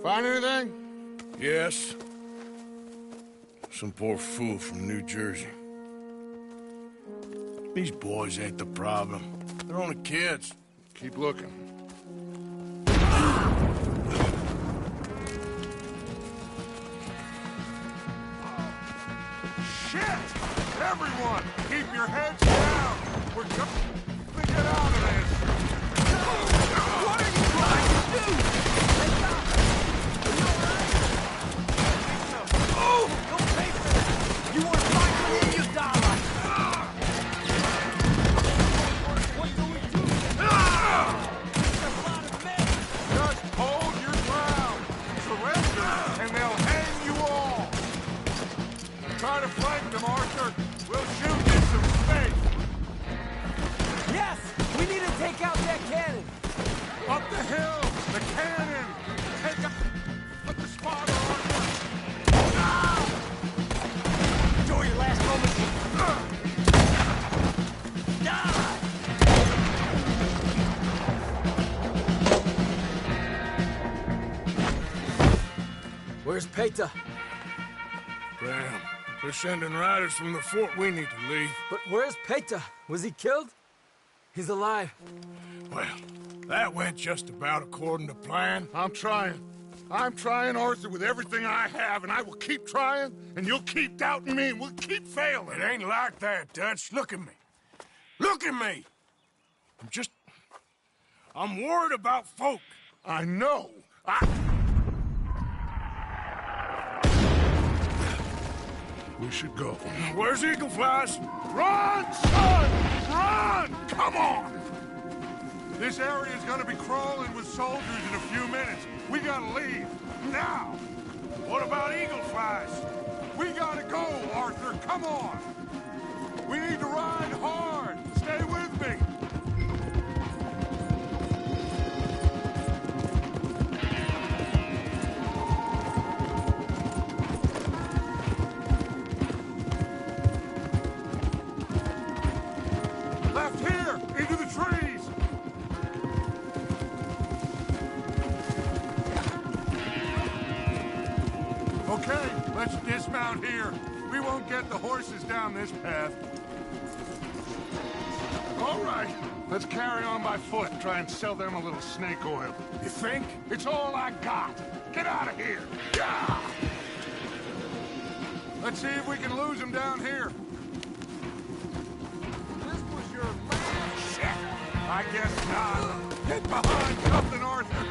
Find anything? Yes. Some poor fool from New Jersey. These boys ain't the problem. They're only kids. Keep looking. Shit! Everyone, keep your heads down! We're going to get out of this! What are you trying to do? Oh! Don't pay for that! You want to fight with me, you die! What do we do? There's a lot of men! Just hold your ground! Surrender, and they'll hang you all! Try to flank them, Arthur! We'll shoot in some space! Yes! We need to take out that cannon! Up the hill! The cannon! Take up the spotter, Arthur! Enjoy your last moments! Die! Where's Peta? Damn. They're sending riders from the fort. We need to leave. But where's Peta? Was he killed? He's alive. Well, that went just about according to plan. I'm trying, Arthur, with everything I have, and I will keep trying, and you'll keep doubting me, and we'll keep failing. It ain't like that, Dutch. Look at me. Look at me! I'm worried about folk. I know. We should go. Where's Eagle Flies? Run, son! Run! Come on! This area is gonna be crawling with soldiers in a few minutes. We gotta leave. Now! What about Eagle Flies? We gotta go, Arthur. Come on! We need to ride hard. Stay with me. Left here! Into the trees! Okay, let's dismount here. We won't get the horses down this path. All right, let's carry on by foot. Try and sell them a little snake oil. You think? It's all I got. Get out of here. Yeah! Let's see if we can lose them down here. This was your land? Shit! I guess not. Get behind something, Arthur.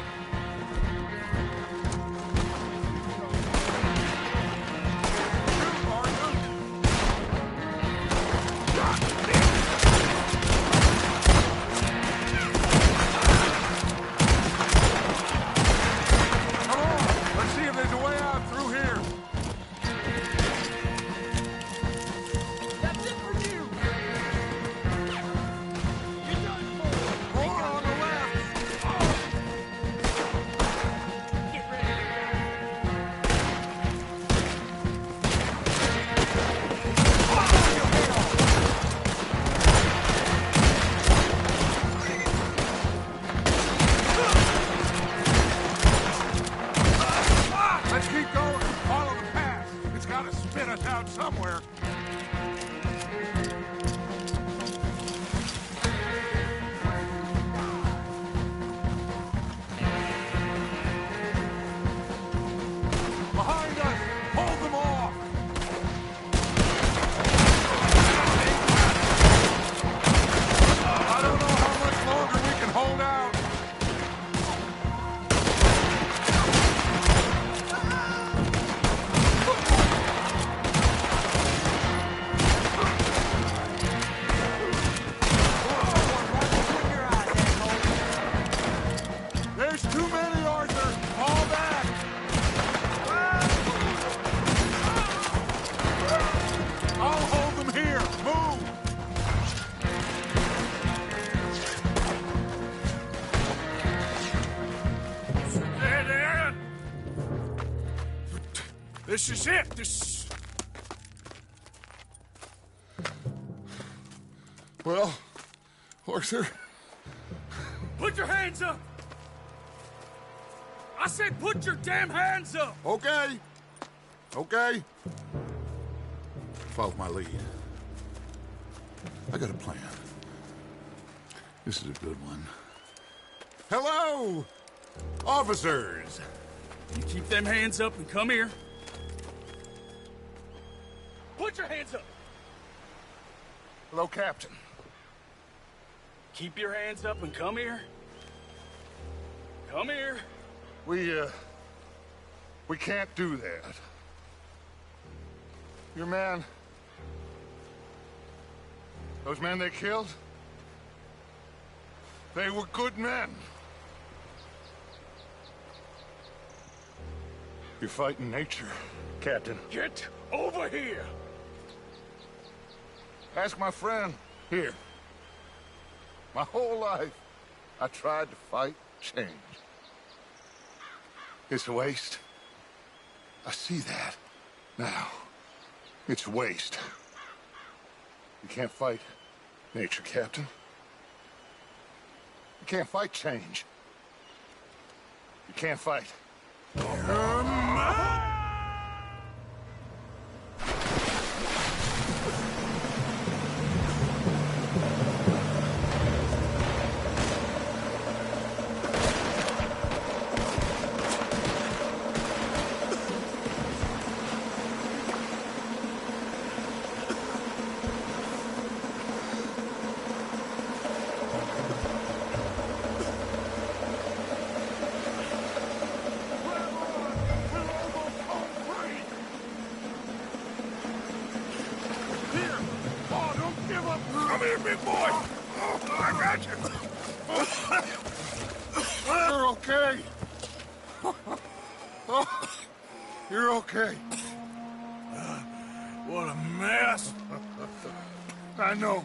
Somewhere. Behind us! Hold them off! I don't know how much longer we can hold out. This is it. This. Well, Arthur. Put your hands up! I said put your damn hands up! Okay. Okay. Follow my lead. I got a plan. This is a good one. Hello, officers! You keep them hands up and come here. Put your hands up! Hello, Captain. Keep your hands up and come here. Come here. We can't do that. Your man... Those men they killed? They were good men. You're fighting nature, Captain. Get over here! Ask my friend here. My whole life, I tried to fight change. It's a waste. I see that now. It's waste. You can't fight nature, Captain. You can't fight change. You can't fight. big boy. I got you. You're okay. You're okay. What a mess. I know,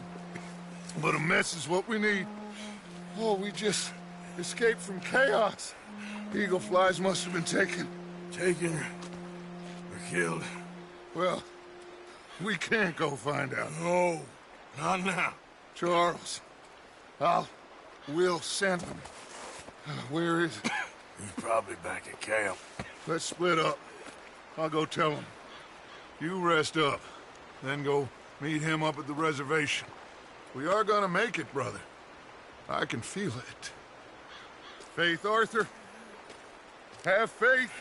but a mess is what we need. Oh, we just escaped from chaos. Eagle flies must have been taken. Taken or killed? Well, we can't go find out. No, not now. Charles, we'll send him. Where is he? He's probably back at camp. Let's split up. I'll go tell him. You rest up, then go meet him up at the reservation. We are gonna make it, brother. I can feel it. Faith, Arthur. Have faith.